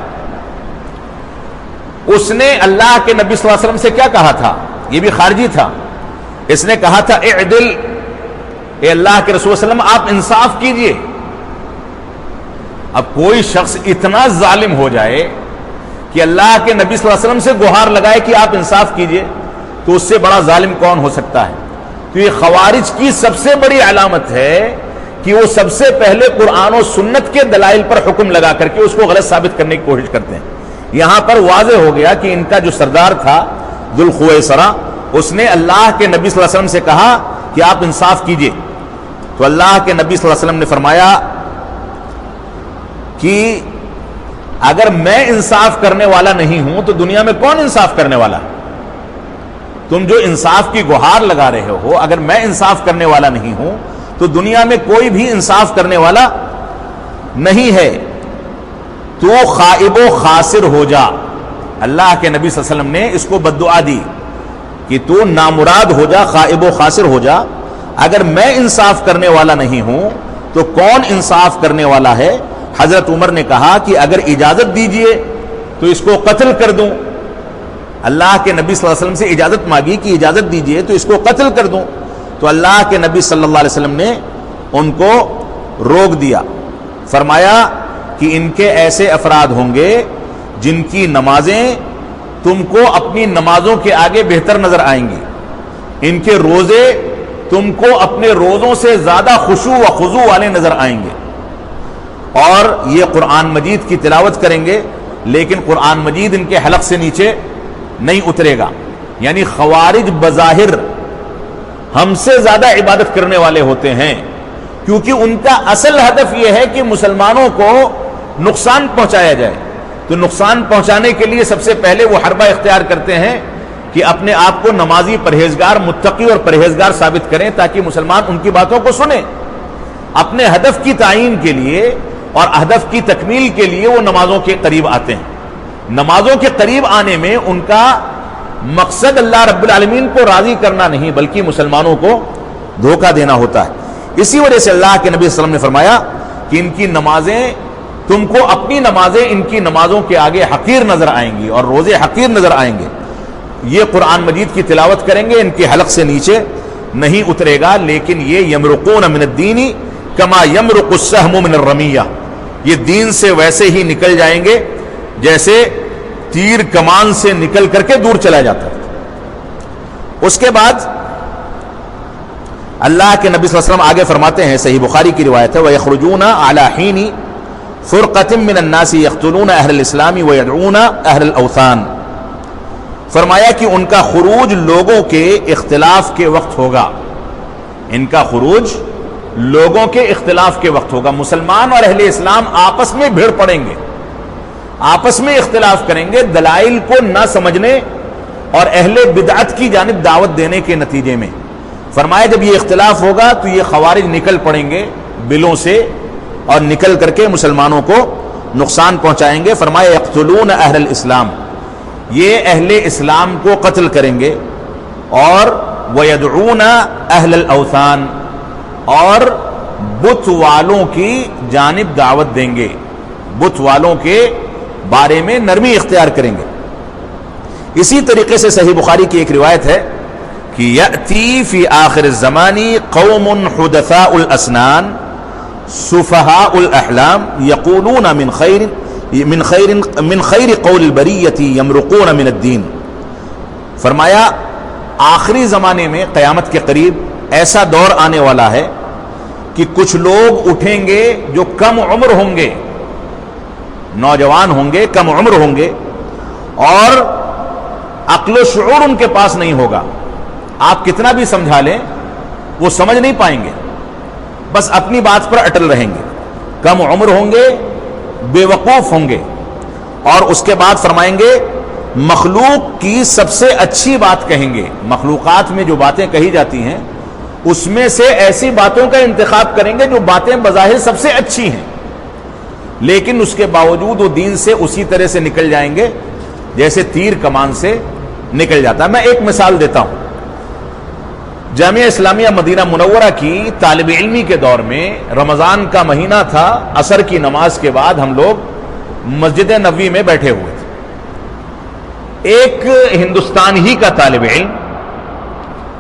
اس نے اللہ کے نبی صلی اللہ علیہ وسلم سے کیا کہا تھا؟ یہ بھی خارجی تھا. اس نے کہا تھا اعدل، اے اللہ کے رسول صلی اللہ علیہ وسلم آپ انصاف کیجئے. اب کوئی شخص اتنا ظالم ہو جائے کہ اللہ کے نبی صلی اللہ علیہ وسلم سے گہار لگائے کہ آپ انصاف کیجئے، تو اس سے بڑا ظالم کون ہو سکتا ہے؟ تو یہ خوارج کی سب سے بڑی علامت ہے کہ وہ سب سے پہلے قرآن و سنت کے دلائل پر حکم لگا کر کے اس کو غلط ثابت کرنے کی کوشش کرتے ہیں. یہاں پر واضح ہو گیا کہ ان کا جو سردار تھا ذو الخویصرہ، اس نے اللہ کے نبی صلی اللہ علیہ وسلم سے کہا کہ آپ انصاف کیجئے. تو اللہ کے نبی صلی اللہ علیہ وسلم نے فرمایا کہ اگر میں انصاف کرنے والا نہیں ہوں تو دنیا میں کون انصاف کرنے والا ہے؟ تم جو انصاف کی گہار لگا رہے ہو، اگر میں انصاف کرنے والا نہیں ہوں تو دنیا میں کوئی بھی انصاف کرنے والا نہیں ہے. تو خائب و خاسر ہو جا. اللہ کے نبی صلی اللہ علیہ وسلم نے اس کو بددعا دی کہ تو نامراد ہو جا، خائب و خاسر ہو جا. اگر میں انصاف کرنے والا نہیں ہوں تو کون انصاف کرنے والا ہے؟ حضرت عمر نے کہا کہ اگر اجازت دیجئے تو اس کو قتل کر دوں. اللہ کے نبی صلی اللہ علیہ وسلم سے اجازت مانگی کہ اجازت دیجئے تو اس کو قتل کر دوں، تو اللہ کے نبی صلی اللہ علیہ وسلم نے ان کو روک دیا. فرمایا کہ ان کے ایسے افراد ہوں گے جن کی نمازیں تم کو اپنی نمازوں کے آگے بہتر نظر آئیں گی، ان کے روزے تم کو اپنے روزوں سے زیادہ خشوع و خضوع والے نظر آئیں گے، اور یہ قرآن مجید کی تلاوت کریں گے لیکن قرآن مجید ان کے حلق سے نیچے نہیں اترے گا. یعنی خوارج بظاہر ہم سے زیادہ عبادت کرنے والے ہوتے ہیں، کیونکہ ان کا اصل ہدف یہ ہے کہ مسلمانوں کو نقصان پہنچایا جائے. تو نقصان پہنچانے کے لیے سب سے پہلے وہ حربہ اختیار کرتے ہیں کہ اپنے آپ کو نمازی، پرہیزگار، متقی اور پرہیزگار ثابت کریں تاکہ مسلمان ان کی باتوں کو سنیں. اپنے ہدف کی تعین کے لیے اور ہدف کی تکمیل کے لیے وہ نمازوں کے قریب آتے ہیں. نمازوں کے قریب آنے میں ان کا مقصد اللہ رب العالمین کو راضی کرنا نہیں بلکہ مسلمانوں کو دھوکہ دینا ہوتا ہے. اسی وجہ سے اللہ کے نبی صلی اللہ علیہ وسلم نے فرمایا کہ ان کی نمازیں تم کو اپنی نمازیں ان کی نمازوں کے آگے حقیر نظر آئیں گی اور روزے حقیر نظر آئیں گے. یہ قرآن مجید کی تلاوت کریں گے، ان کے حلق سے نیچے نہیں اترے گا، لیکن یہ یمرقون من الدین کما یمرق السهم من الرمیہ، یہ دین سے ویسے ہی نکل جائیں گے جیسے تیر کمان سے نکل کر کے دور چلا جاتا ہے. اس کے بعد اللہ کے نبی صلی اللہ علیہ وسلم آگے فرماتے ہیں، صحیح بخاری کی روایت ہے، وَيَخْرُجُونَ عَلَى حِينِ فُرْقَةٍ مِّنَ النَّاسِ يَقْتُلُونَ أَهْلَ الْإِسْلَامِ وَيَدْعُونَ أَهْلَ الْأَوْثَانِ. فرمایا کہ ان کا خروج لوگوں کے اختلاف کے وقت ہوگا. ان کا خروج لوگوں کے اختلاف کے وقت ہوگا. مسلمان اور اہل اسلام آپس میں بھیڑ پڑیں گے، آپس میں اختلاف کریں گے دلائل کو نہ سمجھنے اور اہل بدعت کی جانب دعوت دینے کے نتیجے میں. فرمایا جب یہ اختلاف ہوگا تو یہ خوارج نکل پڑیں گے بلوں سے اور نکل کر کے مسلمانوں کو نقصان پہنچائیں گے. فرمایا یقتلون اہل الاسلام، یہ اہل اسلام کو قتل کریں گے، اور ویدعون اہل الاوثان، اور بت والوں کی جانب دعوت دیں گے، بت والوں کے بارے میں نرمی اختیار کریں گے. اسی طریقے سے صحیح بخاری کی ایک روایت ہے کہ یأتی فی آخر الزمان قوم حدثاء الاسنان سفہاء الاحلام یقولون من خیر قول البریۃ یمرقون من الدین. فرمایا آخری زمانے میں قیامت کے قریب ایسا دور آنے والا ہے کہ کچھ لوگ اٹھیں گے جو کم عمر ہوں گے، نوجوان ہوں گے، کم عمر ہوں گے، اور عقل و شعور ان کے پاس نہیں ہوگا. آپ کتنا بھی سمجھا لیں وہ سمجھ نہیں پائیں گے، بس اپنی بات پر اٹل رہیں گے. کم عمر ہوں گے، بے وقوف ہوں گے، اور اس کے بعد فرمائیں گے مخلوق کی سب سے اچھی بات کہیں گے. مخلوقات میں جو باتیں کہی جاتی ہیں اس میں سے ایسی باتوں کا انتخاب کریں گے جو باتیں بظاہر سب سے اچھی ہیں، لیکن اس کے باوجود وہ دین سے اسی طرح سے نکل جائیں گے جیسے تیر کمان سے نکل جاتا ہے. میں ایک مثال دیتا ہوں. جامعہ اسلامیہ مدینہ منورہ کی طالب علمی کے دور میں رمضان کا مہینہ تھا، عصر کی نماز کے بعد ہم لوگ مسجد نبوی میں بیٹھے ہوئے تھے. ایک ہندوستان ہی کا طالب علم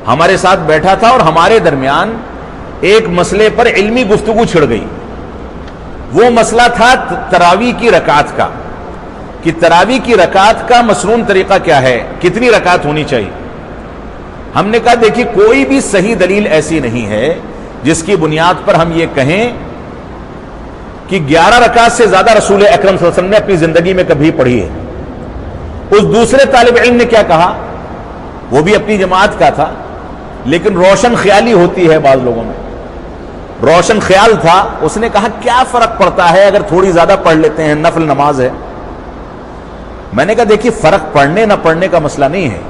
ہمارے ساتھ بیٹھا تھا اور ہمارے درمیان ایک مسئلے پر علمی گفتگو چھڑ گئی. وہ مسئلہ تھا تراویح کی رکعت کا، کہ تراویح کی رکعت کا مسنون طریقہ کیا ہے، کتنی رکعت ہونی چاہیے. ہم نے کہا دیکھیے کوئی بھی صحیح دلیل ایسی نہیں ہے جس کی بنیاد پر ہم یہ کہیں کہ 11 رکعت سے زیادہ رسول اکرم صلی اللہ علیہ وسلم نے اپنی زندگی میں کبھی پڑھی ہے. اس دوسرے طالب علم نے کیا کہا، وہ بھی اپنی جماعت کا تھا لیکن روشن خیالی ہوتی ہے بعض لوگوں میں، روشن خیال تھا. اس نے کہا کیا فرق پڑتا ہے اگر تھوڑی زیادہ پڑھ لیتے ہیں، نفل نماز ہے. میں نے کہا دیکھیے فرق پڑھنے نہ پڑھنے کا مسئلہ نہیں ہے،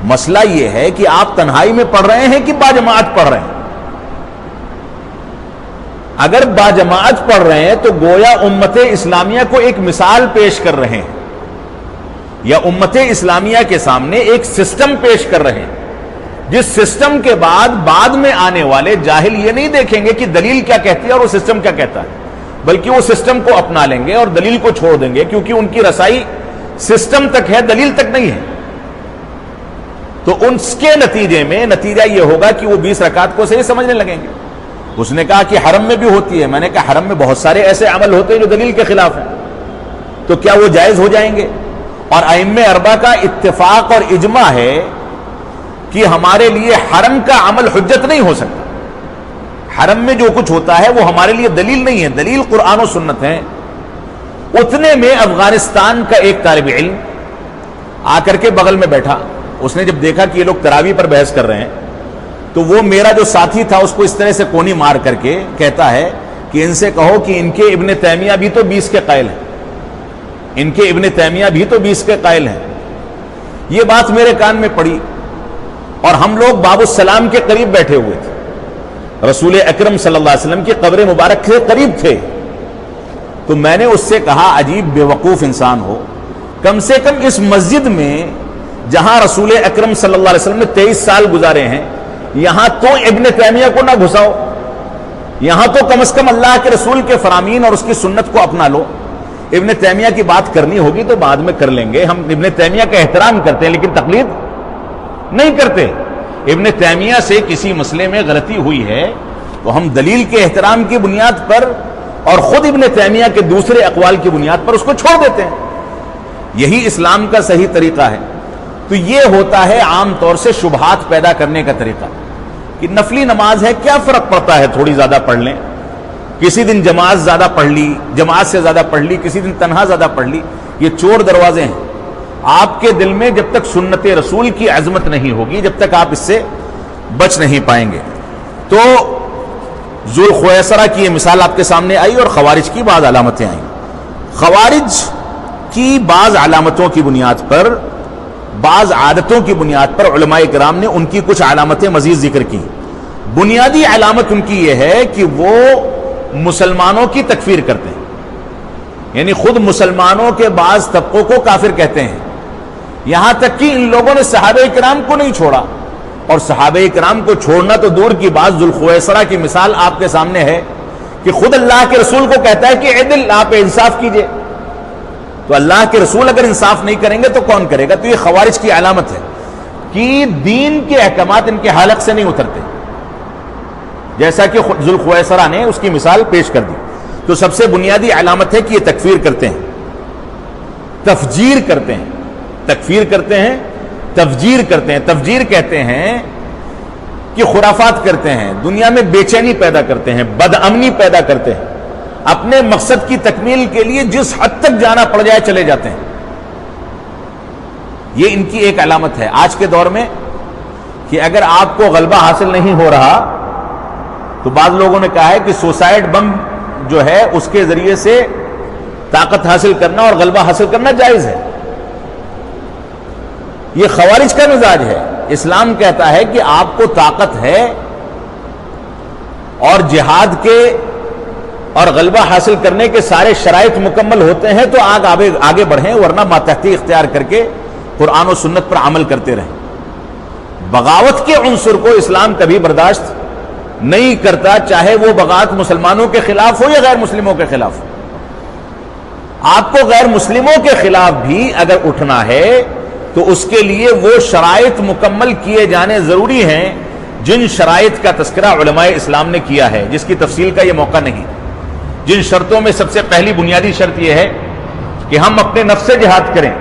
مسئلہ یہ ہے کہ آپ تنہائی میں پڑھ رہے ہیں کہ باجماعت پڑھ رہے ہیں. اگر باجماعت پڑھ رہے ہیں تو گویا امت اسلامیہ کو ایک مثال پیش کر رہے ہیں، یا امت اسلامیہ کے سامنے ایک سسٹم پیش کر رہے ہیں، جس سسٹم کے بعد میں آنے والے جاہل یہ نہیں دیکھیں گے کہ دلیل کیا کہتی ہے اور وہ سسٹم کیا کہتا ہے، بلکہ وہ سسٹم کو اپنا لیں گے اور دلیل کو چھوڑ دیں گے، کیونکہ ان کی رسائی سسٹم تک ہے، دلیل تک نہیں ہے. تو اس کے نتیجے میں نتیجہ یہ ہوگا کہ وہ 20 رکعت کو صحیح سمجھنے لگیں گے. اس نے کہا کہ حرم میں بھی ہوتی ہے. میں نے کہا حرم میں بہت سارے ایسے عمل ہوتے ہیں جو دلیل کے خلاف ہیں، تو کیا وہ جائز ہو جائیں گے؟ اور ائمہ اربعہ کا اتفاق اور اجماع ہے کہ ہمارے لیے حرم کا عمل حجت نہیں ہو سکتا. حرم میں جو کچھ ہوتا ہے وہ ہمارے لیے دلیل نہیں ہے، دلیل قرآن و سنت ہے. اتنے میں افغانستان کا ایک طالب علم آ کر کے بغل میں بیٹھا. اس نے جب دیکھا کہ یہ لوگ تراویح پر بحث کر رہے ہیں تو وہ میرا جو ساتھی تھا اس کو اس طرح سے کونی مار کر کے کہتا ہے کہ ان سے کہو کہ ان کے ابن تیمیہ بھی تو 20 کے قائل ہیں، ان کے ابن تیمیہ بھی تو 20 کے قائل ہیں. یہ بات میرے کان میں پڑی اور ہم لوگ باب السلام کے قریب بیٹھے ہوئے تھے، رسول اکرم صلی اللہ علیہ وسلم کی قبر مبارک کے قریب تھے. تو میں نے اس سے کہا عجیب بے وقوف انسان ہو، کم سے کم اس مسجد میں جہاں رسول اکرم صلی اللہ علیہ وسلم نے 23 سال گزارے ہیں، یہاں تو ابن تیمیہ کو نہ گھساؤ، یہاں تو کم از کم اللہ کے رسول کے فرامین اور اس کی سنت کو اپنا لو. ابن تیمیہ کی بات کرنی ہوگی تو بعد میں کر لیں گے، ہم ابن تیمیہ کا احترام کرتے ہیں لیکن تقلید نہیں کرتے. ابن تیمیہ سے کسی مسئلے میں غلطی ہوئی ہے تو ہم دلیل کے احترام کی بنیاد پر اور خود ابن تیمیہ کے دوسرے اقوال کی بنیاد پر اس کو چھوڑ دیتے ہیں. یہی اسلام کا صحیح طریقہ ہے. تو یہ ہوتا ہے عام طور سے شبہات پیدا کرنے کا طریقہ کہ نفلی نماز ہے، کیا فرق پڑتا ہے تھوڑی زیادہ پڑھ لیں، کسی دن جماعت زیادہ پڑھ لی، جماعت سے زیادہ پڑھ لی، کسی دن تنہا زیادہ پڑھ لی. یہ چور دروازے ہیں. آپ کے دل میں جب تک سنت رسول کی عظمت نہیں ہوگی جب تک آپ اس سے بچ نہیں پائیں گے. تو ذوالخویسرہ کی یہ مثال آپ کے سامنے آئی اور خوارج کی بعض علامتیں آئیں. خوارج کی بعض علامتوں کی بنیاد پر، بعض عادتوں کی بنیاد پر علماء کرام نے ان کی کچھ علامتیں مزید ذکر کی. بنیادی علامت ان کی یہ ہے کہ وہ مسلمانوں کی تکفیر کرتے ہیں، یعنی خود مسلمانوں کے بعض طبقوں کو کافر کہتے ہیں. یہاں تک کہ ان لوگوں نے صحابہ کرام کو نہیں چھوڑا، اور صحابہ کرام کو چھوڑنا تو دور کی بات. ذوالخویسرہ کی مثال آپ کے سامنے ہے کہ خود اللہ کے رسول کو کہتا ہے کہ عدل، آپ انصاف کیجئے. تو اللہ کے رسول اگر انصاف نہیں کریں گے تو کون کرے گا؟ تو یہ خوارج کی علامت ہے کہ دین کے احکامات ان کے حلق سے نہیں اترتے، جیسا کہ ذوالخویسرہ نے اس کی مثال پیش کر دی. تو سب سے بنیادی علامت ہے کہ یہ تکفیر کرتے ہیں، تفجیر کرتے ہیں. تکفیر کرتے ہیں، تفجیر کرتے ہیں. تفجیر کہتے ہیں کہ خرافات کرتے ہیں، دنیا میں بے چینی پیدا کرتے ہیں، بدامنی پیدا کرتے ہیں، اپنے مقصد کی تکمیل کے لیے جس حد تک جانا پڑ جائے چلے جاتے ہیں. یہ ان کی ایک علامت ہے آج کے دور میں کہ اگر آپ کو غلبہ حاصل نہیں ہو رہا تو بعض لوگوں نے کہا ہے کہ سوسائڈ بم جو ہے اس کے ذریعے سے طاقت حاصل کرنا اور غلبہ حاصل کرنا جائز ہے. یہ خوارج کا مزاج ہے. اسلام کہتا ہے کہ آپ کو طاقت ہے اور جہاد کے اور غلبہ حاصل کرنے کے سارے شرائط مکمل ہوتے ہیں تو آگے بڑھیں، ورنہ ماتحتی اختیار کر کے قرآن و سنت پر عمل کرتے رہیں. بغاوت کے عنصر کو اسلام کبھی برداشت نہیں کرتا، چاہے وہ بغاوت مسلمانوں کے خلاف ہو یا غیر مسلموں کے خلاف ہو. آپ کو غیر مسلموں کے خلاف بھی اگر اٹھنا ہے تو اس کے لیے وہ شرائط مکمل کیے جانے ضروری ہیں جن شرائط کا تذکرہ علماء اسلام نے کیا ہے، جس کی تفصیل کا یہ موقع نہیں. جن شرطوں میں سب سے پہلی بنیادی شرط یہ ہے کہ ہم اپنے نفس سے جہاد کریں،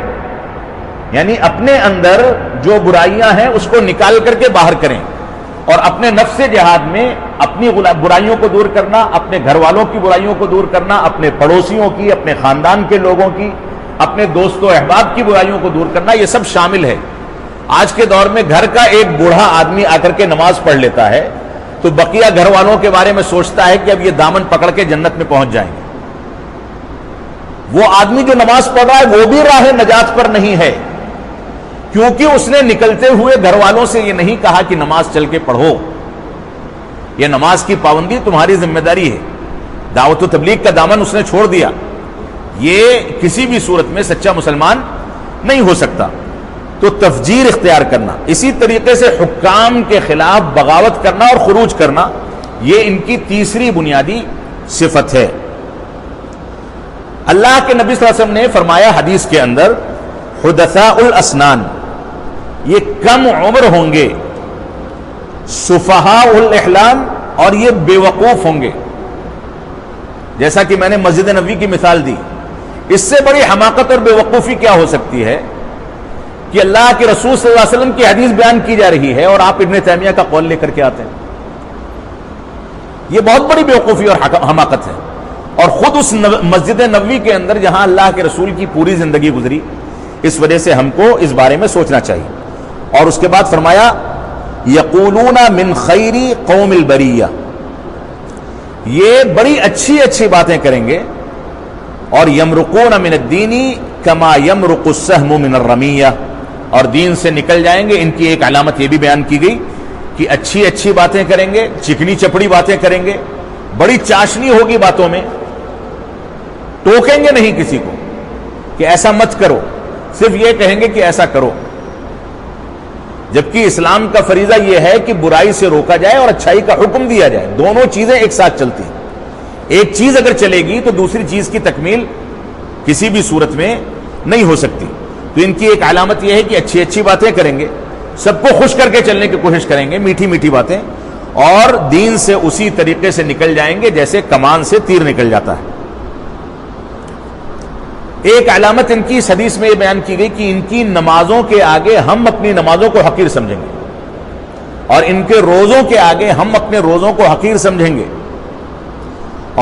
یعنی اپنے اندر جو برائیاں ہیں اس کو نکال کر کے باہر کریں، اور اپنے نفس سے جہاد میں اپنی برائیوں کو دور کرنا، اپنے گھر والوں کی برائیوں کو دور کرنا، اپنے پڑوسیوں کی، اپنے خاندان کے لوگوں کی، اپنے دوست و احباب کی برائیوں کو دور کرنا، یہ سب شامل ہے. آج کے دور میں گھر کا ایک بوڑھا آدمی آ کر کے نماز پڑھ لیتا ہے تو بقیہ گھر والوں کے بارے میں سوچتا ہے کہ اب یہ دامن پکڑ کے جنت میں پہنچ جائیں گے. وہ آدمی جو نماز پڑھ رہا ہے وہ بھی راہ نجات پر نہیں ہے، کیونکہ اس نے نکلتے ہوئے گھر والوں سے یہ نہیں کہا کہ نماز چل کے پڑھو، یہ نماز کی پابندی تمہاری ذمہ داری ہے. دعوت و تبلیغ کا دامن اس نے چھوڑ دیا. یہ کسی بھی صورت میں سچا مسلمان نہیں ہو سکتا. تو تفجیر اختیار کرنا، اسی طریقے سے حکام کے خلاف بغاوت کرنا اور خروج کرنا، یہ ان کی تیسری بنیادی صفت ہے. اللہ کے نبی صلی اللہ علیہ وسلم نے فرمایا حدیث کے اندر حدثاء الاسنان، یہ کم عمر ہوں گے، سفہاء الاحلام، اور یہ بے وقوف ہوں گے. جیسا کہ میں نے مسجد نبوی کی مثال دی، اس سے بڑی حماقت اور بے وقوفی کیا ہو سکتی ہے کہ اللہ کے رسول صلی اللہ علیہ وسلم کی حدیث بیان کی جا رہی ہے اور آپ ابن تیمیہ کا قول لے کر کے آتے ہیں. یہ بہت بڑی بے وقوفی اور حماقت ہے. اور خود اس مسجد نبوی کے اندر جہاں اللہ کے رسول کی پوری زندگی گزری، اس وجہ سے ہم کو اس بارے میں سوچنا چاہیے. اور اس کے بعد فرمایا یقولون من خیر قوم البریہ، یہ بڑی اچھی اچھی باتیں کریں گے. اور یمرقون من الدین کما یمرق السهم من الرمیہ، اور دین سے نکل جائیں گے. ان کی ایک علامت یہ بھی بیان کی گئی کہ اچھی اچھی باتیں کریں گے، چکنی چپڑی باتیں کریں گے، بڑی چاشنی ہوگی باتوں میں، ٹوکیں گے نہیں کسی کو کہ ایسا مت کرو، صرف یہ کہیں گے کہ ایسا کرو. جبکہ اسلام کا فریضہ یہ ہے کہ برائی سے روکا جائے اور اچھائی کا حکم دیا جائے. دونوں چیزیں ایک ساتھ چلتی ہیں. ایک چیز اگر چلے گی تو دوسری چیز کی تکمیل کسی بھی صورت میں نہیں ہو سکتی. تو ان کی ایک علامت یہ ہے کہ اچھی اچھی باتیں کریں گے، سب کو خوش کر کے چلنے کی کوشش کریں گے، میٹھی میٹھی باتیں، اور دین سے اسی طریقے سے نکل جائیں گے جیسے کمان سے تیر نکل جاتا ہے. ایک علامت ان کی اس حدیث میں یہ بیان کی گئی کہ ان کی نمازوں کے آگے ہم اپنی نمازوں کو حقیر سمجھیں گے، اور ان کے روزوں کے آگے ہم اپنے روزوں کو حقیر سمجھیں گے،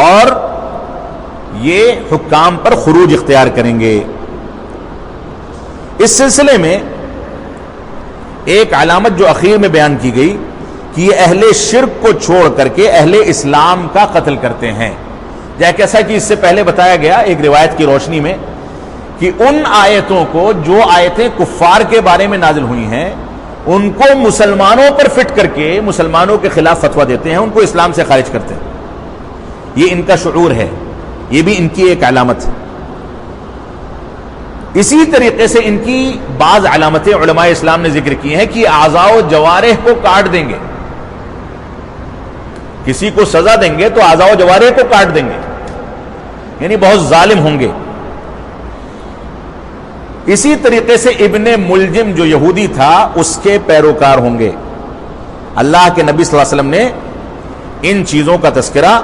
اور یہ حکام پر خروج اختیار کریں گے. اس سلسلے میں ایک علامت جو اخیر میں بیان کی گئی کہ یہ اہل شرک کو چھوڑ کر کے اہل اسلام کا قتل کرتے ہیں. جیسا کہ اس سے پہلے بتایا گیا ایک روایت کی روشنی میں کہ ان آیتوں کو، جو آیتیں کفار کے بارے میں نازل ہوئی ہیں، ان کو مسلمانوں پر فٹ کر کے مسلمانوں کے خلاف فتویٰ دیتے ہیں، ان کو اسلام سے خارج کرتے ہیں. یہ ان کا شعور ہے، یہ بھی ان کی ایک علامت ہے. اسی طریقے سے ان کی بعض علامتیں علماء اسلام نے ذکر کی ہیں کہ اعضاء و جوارح کو کاٹ دیں گے. کسی کو سزا دیں گے تو اعضاء و جوارح کو کاٹ دیں گے، یعنی بہت ظالم ہوں گے. اسی طریقے سے ابن ملجم جو یہودی تھا اس کے پیروکار ہوں گے. اللہ کے نبی صلی اللہ علیہ وسلم نے ان چیزوں کا تذکرہ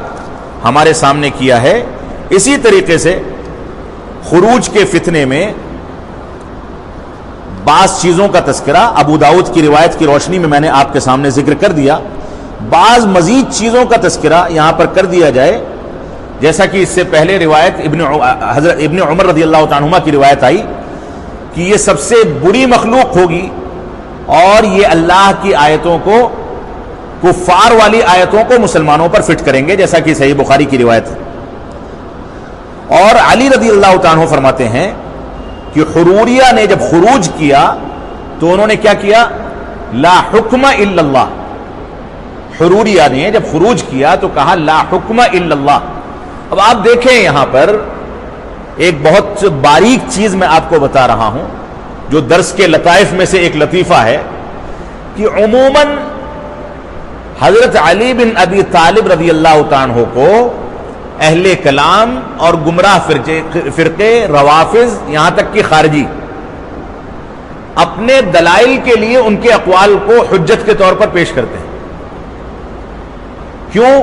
ہمارے سامنے کیا ہے. اسی طریقے سے خروج کے فتنے میں بعض چیزوں کا تذکرہ ابو داؤد کی روایت کی روشنی میں نے آپ کے سامنے ذکر کر دیا. بعض مزید چیزوں کا تذکرہ یہاں پر کر دیا جائے، جیسا کہ اس سے پہلے روایت حضرت ابن عمر رضی اللہ تعالی عنہما کی روایت آئی کہ یہ سب سے بری مخلوق ہوگی اور یہ اللہ کی آیتوں کو، کفار والی آیتوں کو مسلمانوں پر فٹ کریں گے، جیسا کہ صحیح بخاری کی روایت ہے. اور علی رضی اللہ تعالیٰ عنہ فرماتے ہیں کہ حروریہ نے جب خروج کیا تو انہوں نے کیا کیا؟ لا حکم الا اللہ. حروریہ نے جب خروج کیا تو کہا لا حکم الا اللہ. اب آپ دیکھیں یہاں پر ایک بہت باریک چیز میں آپ کو بتا رہا ہوں جو درس کے لطائف میں سے ایک لطیفہ ہے کہ عموماً حضرت علی بن ابی طالب رضی اللہ تعالیٰ عنہ کو اہل کلام اور گمراہ فرقے، روافض، یہاں تک کہ خارجی اپنے دلائل کے لیے ان کے اقوال کو حجت کے طور پر پیش کرتے ہیں. کیوں؟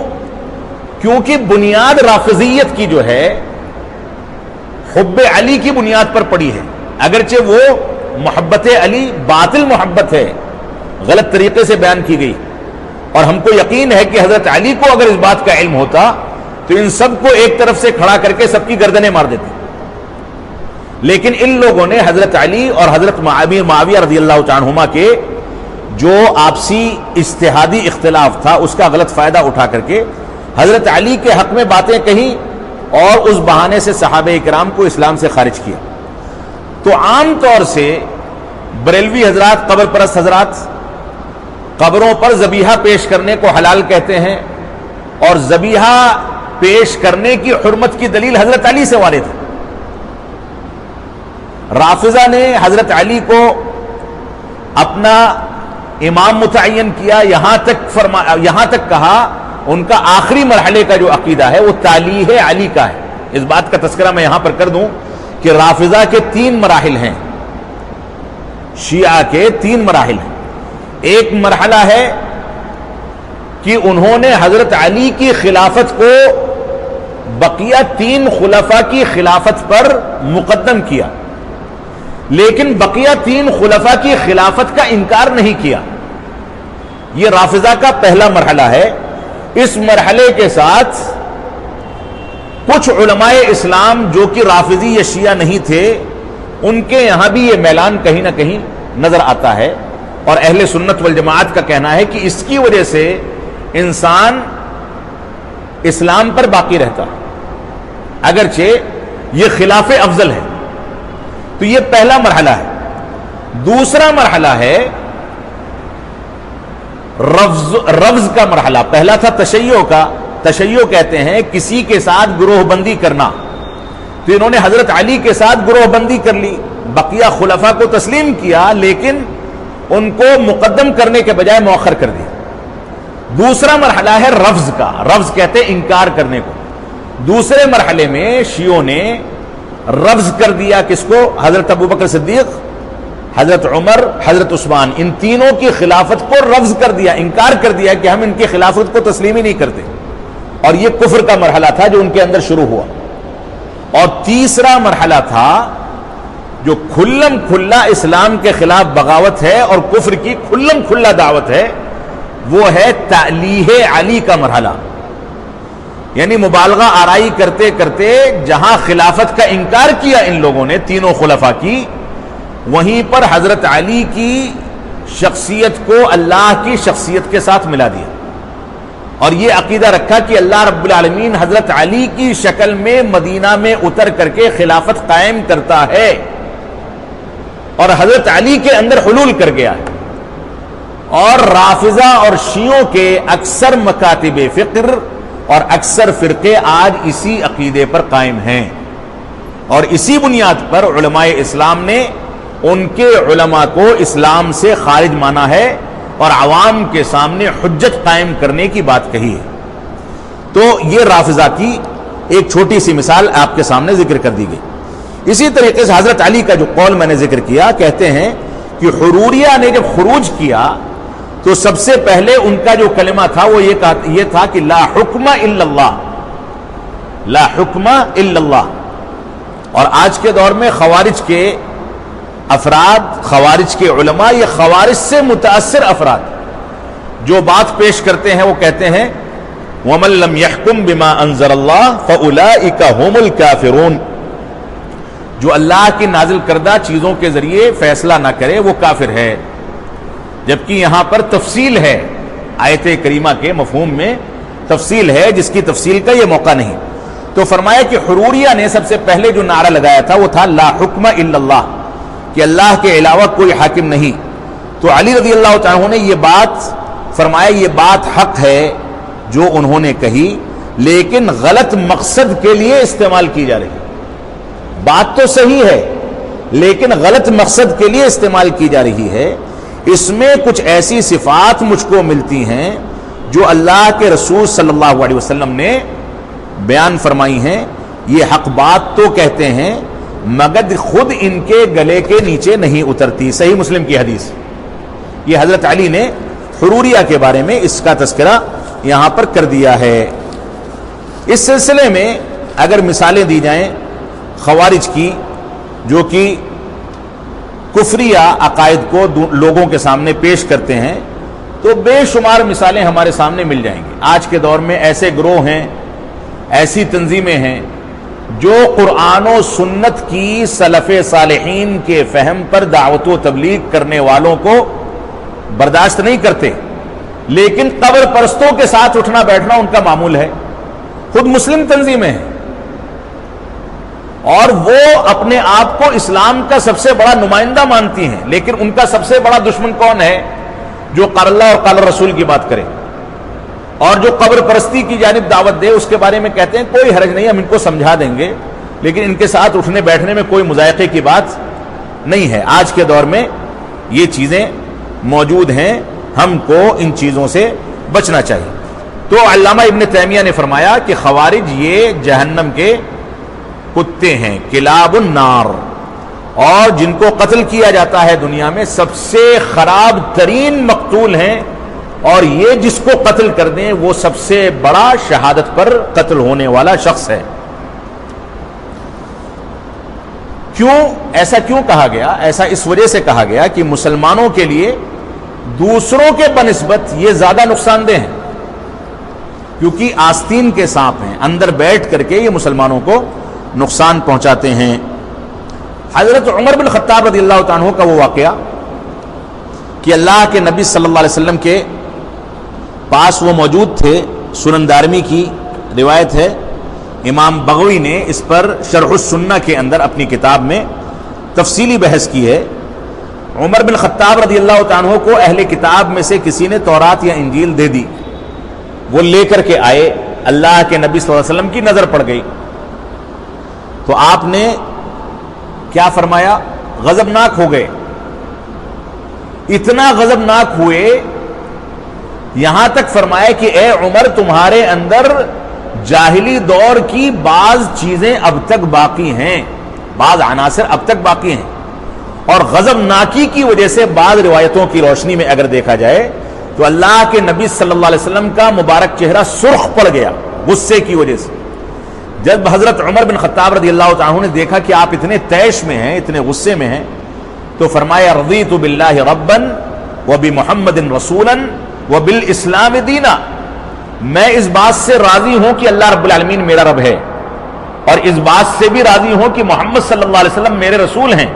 کیونکہ بنیاد رافضیت کی جو ہے حب علی کی بنیاد پر پڑی ہے. اگرچہ وہ محبت علی باطل محبت ہے، غلط طریقے سے بیان کی گئی، اور ہم کو یقین ہے کہ حضرت علی کو اگر اس بات کا علم ہوتا تو ان سب کو ایک طرف سے کھڑا کر کے سب کی گردنیں مار دیتے. لیکن ان لوگوں نے حضرت علی اور حضرت معاویہ رضی اللہ تعالیٰ عنہما کے جو آپسی اجتہادی اختلاف تھا اس کا غلط فائدہ اٹھا کر کے حضرت علی کے حق میں باتیں کہیں اور اس بہانے سے صحابہ کرام کو اسلام سے خارج کیا. تو عام طور سے بریلوی حضرات، قبر پرست حضرات، قبروں پر ذبیحہ پیش کرنے کو حلال کہتے ہیں، اور ذبیحہ پیش کرنے کی حرمت کی دلیل حضرت علی سے وارد ہے. رافضہ نے حضرت علی کو اپنا امام متعین کیا، یہاں تک کہا ان کا آخری مرحلے کا جو عقیدہ ہے وہ تعلیہ علی کا ہے. اس بات کا تذکرہ میں یہاں پر کر دوں کہ رافضہ کے 3 مراحل ہیں. شیعہ کے 3 مراحل ہیں. ایک مرحلہ ہے کہ انہوں نے حضرت علی کی خلافت کو بقیہ 3 خلفاء کی خلافت پر مقدم کیا، لیکن بقیہ 3 خلفاء کی خلافت کا انکار نہیں کیا. یہ رافضہ کا پہلا مرحلہ ہے. اس مرحلے کے ساتھ کچھ علماء اسلام جو کہ رافضی یا شیعہ نہیں تھے، ان کے یہاں بھی یہ میلان کہیں نہ کہیں نظر آتا ہے. اور اہل سنت والجماعت کا کہنا ہے کہ اس کی وجہ سے انسان اسلام پر باقی رہتا، اگرچہ یہ خلاف افضل ہے. تو یہ پہلا مرحلہ ہے. دوسرا مرحلہ ہے رفض کا مرحلہ. پہلا تھا تشیع کا. تشیع کہتے ہیں کسی کے ساتھ گروہ بندی کرنا. تو انہوں نے حضرت علی کے ساتھ گروہ بندی کر لی، بقیہ خلفاء کو تسلیم کیا لیکن ان کو مقدم کرنے کے بجائے مؤخر کر دیا. دوسرا مرحلہ ہے رفض کا. رفض کہتے ہیں انکار کرنے کو. دوسرے مرحلے میں شیعوں نے رفض کر دیا کس کو؟ حضرت ابوبکر صدیق، حضرت عمر، حضرت عثمان، ان تینوں کی خلافت کو رفض کر دیا، انکار کر دیا کہ ہم ان کی خلافت کو تسلیم ہی نہیں کرتے. اور یہ کفر کا مرحلہ تھا جو ان کے اندر شروع ہوا. اور تیسرا مرحلہ تھا جو کھلم کھلا اسلام کے خلاف بغاوت ہے اور کفر کی کھلم کھلا دعوت ہے، وہ ہے تعلیہ علی کا مرحلہ. یعنی مبالغہ آرائی کرتے کرتے جہاں خلافت کا انکار کیا ان لوگوں نے تینوں خلفاء کی، وہیں پر حضرت علی کی شخصیت کو اللہ کی شخصیت کے ساتھ ملا دیا. اور یہ عقیدہ رکھا کہ اللہ رب العالمین حضرت علی کی شکل میں مدینہ میں اتر کر کے خلافت قائم کرتا ہے اور حضرت علی کے اندر حلول کر گیا ہے. اور رافضہ اور شیعوں کے اکثر مکاتب فکر اور اکثر فرقے آج اسی عقیدے پر قائم ہیں. اور اسی بنیاد پر علماء اسلام نے ان کے علماء کو اسلام سے خارج مانا ہے اور عوام کے سامنے حجت قائم کرنے کی بات کہی ہے. تو یہ رافضہ کی ایک چھوٹی سی مثال آپ کے سامنے ذکر کر دی گئی. اسی طریقے سے حضرت علی کا جو قول میں نے ذکر کیا، کہتے ہیں کہ حروریہ نے جب خروج کیا تو سب سے پہلے ان کا جو کلمہ تھا وہ یہ تھا کہ لا حکم الا اللہ، لا حکم الا اللہ. اور آج کے دور میں خوارج کے افراد، خوارج کے علماء، یہ خوارج سے متاثر افراد جو بات پیش کرتے ہیں وہ کہتے ہیں وَمَن لَّمْ يَحْكُمْ بِمَا أَنزَلَ اللَّهُ فَأُولَٰئِكَ هُمُ الْكَافِرُونَ. جو اللہ کی نازل کردہ چیزوں کے ذریعے فیصلہ نہ کرے وہ کافر ہے. جبکہ یہاں پر تفصیل ہے، آیت کریمہ کے مفہوم میں تفصیل ہے جس کی تفصیل کا یہ موقع نہیں. تو فرمایا کہ حروریہ نے سب سے پہلے جو نعرہ لگایا تھا وہ تھا لا حکم الا اللہ، کہ اللہ کے علاوہ کوئی حاکم نہیں. تو علی رضی اللہ تعالیٰ عنہ نے یہ بات فرمایا، یہ بات حق ہے جو انہوں نے کہی، لیکن غلط مقصد کے لیے استعمال کی جا رہی. بات تو صحیح ہے لیکن غلط مقصد کے لیے استعمال کی جا رہی ہے. اس میں کچھ ایسی صفات مجھ کو ملتی ہیں جو اللہ کے رسول صلی اللہ علیہ وسلم نے بیان فرمائی ہیں. یہ حق بات تو کہتے ہیں مگر خود ان کے گلے کے نیچے نہیں اترتی. صحیح مسلم کی حدیث. یہ حضرت علی نے حروریہ کے بارے میں اس کا تذکرہ یہاں پر کر دیا ہے. اس سلسلے میں اگر مثالیں دی جائیں خوارج کی جو کہ کفریہ عقائد کو لوگوں کے سامنے پیش کرتے ہیں تو بے شمار مثالیں ہمارے سامنے مل جائیں گی. آج کے دور میں ایسے گروہ ہیں، ایسی تنظیمیں ہیں جو قرآن و سنت کی سلف صالحین کے فہم پر دعوت و تبلیغ کرنے والوں کو برداشت نہیں کرتے، لیکن قبر پرستوں کے ساتھ اٹھنا بیٹھنا ان کا معمول ہے. خود مسلم تنظیمیں ہیں اور وہ اپنے آپ کو اسلام کا سب سے بڑا نمائندہ مانتی ہیں، لیکن ان کا سب سے بڑا دشمن کون ہے؟ جو قال اللہ اور قال رسول کی بات کرے اور جو قبر پرستی کی جانب دعوت دے. اس کے بارے میں کہتے ہیں کوئی حرج نہیں، ہم ان کو سمجھا دیں گے، لیکن ان کے ساتھ اٹھنے بیٹھنے میں کوئی مذائقے کی بات نہیں ہے. آج کے دور میں یہ چیزیں موجود ہیں، ہم کو ان چیزوں سے بچنا چاہیے. تو علامہ ابن تیمیہ نے فرمایا کہ خوارج یہ جہنم کے کتے ہیں، کلاب النار. اور جن کو قتل کیا جاتا ہے دنیا میں سب سے خراب ترین مقتول ہیں، اور یہ جس کو قتل کر دیں وہ سب سے بڑا شہادت پر قتل ہونے والا شخص ہے۔ ایسا کیوں کہا گیا؟ ایسا اس وجہ سے کہا گیا کہ مسلمانوں کے لیے دوسروں کے بنسبت یہ زیادہ نقصان دہ ہیں، کیونکہ آستین کے سانپ ہیں، اندر بیٹھ کر کے یہ مسلمانوں کو نقصان پہنچاتے ہیں۔ حضرت عمر بن خطاب رضی اللہ تعالیٰ عنہ کا وہ واقعہ کہ اللہ کے نبی صلی اللہ علیہ وسلم کے پاس وہ موجود تھے، سنن دارمی کی روایت ہے، امام بغوی نے اس پر شرح السنہ کے اندر اپنی کتاب میں تفصیلی بحث کی ہے۔ عمر بن خطاب رضی اللہ تعالیٰ عنہ کو اہل کتاب میں سے کسی نے تورات یا انجیل دے دی، وہ لے کر کے آئے، اللہ کے نبی صلی اللہ علیہ وسلم کی نظر پڑ گئی تو آپ نے کیا فرمایا؟ غضبناک ہو گئے، اتنا غضبناک ہوئے یہاں تک فرمایا کہ اے عمر تمہارے اندر جاہلی دور کی بعض چیزیں اب تک باقی ہیں، بعض عناصر اب تک باقی ہیں، اور غضبناکی کی وجہ سے بعض روایتوں کی روشنی میں اگر دیکھا جائے تو اللہ کے نبی صلی اللہ علیہ وسلم کا مبارک چہرہ سرخ پڑ گیا غصے کی وجہ سے۔ جب حضرت عمر بن خطاب رضی اللہ تعالیٰ عنہ نے دیکھا کہ آپ اتنے طیش میں ہیں، اتنے غصے میں ہیں، تو فرمایا رضیت باللہ ربا وبمحمد رسولا وبالاسلام دینا، میں اس بات سے راضی ہوں کہ اللہ رب العالمین میرا رب ہے، اور اس بات سے بھی راضی ہوں کہ محمد صلی اللہ علیہ وسلم میرے رسول ہیں،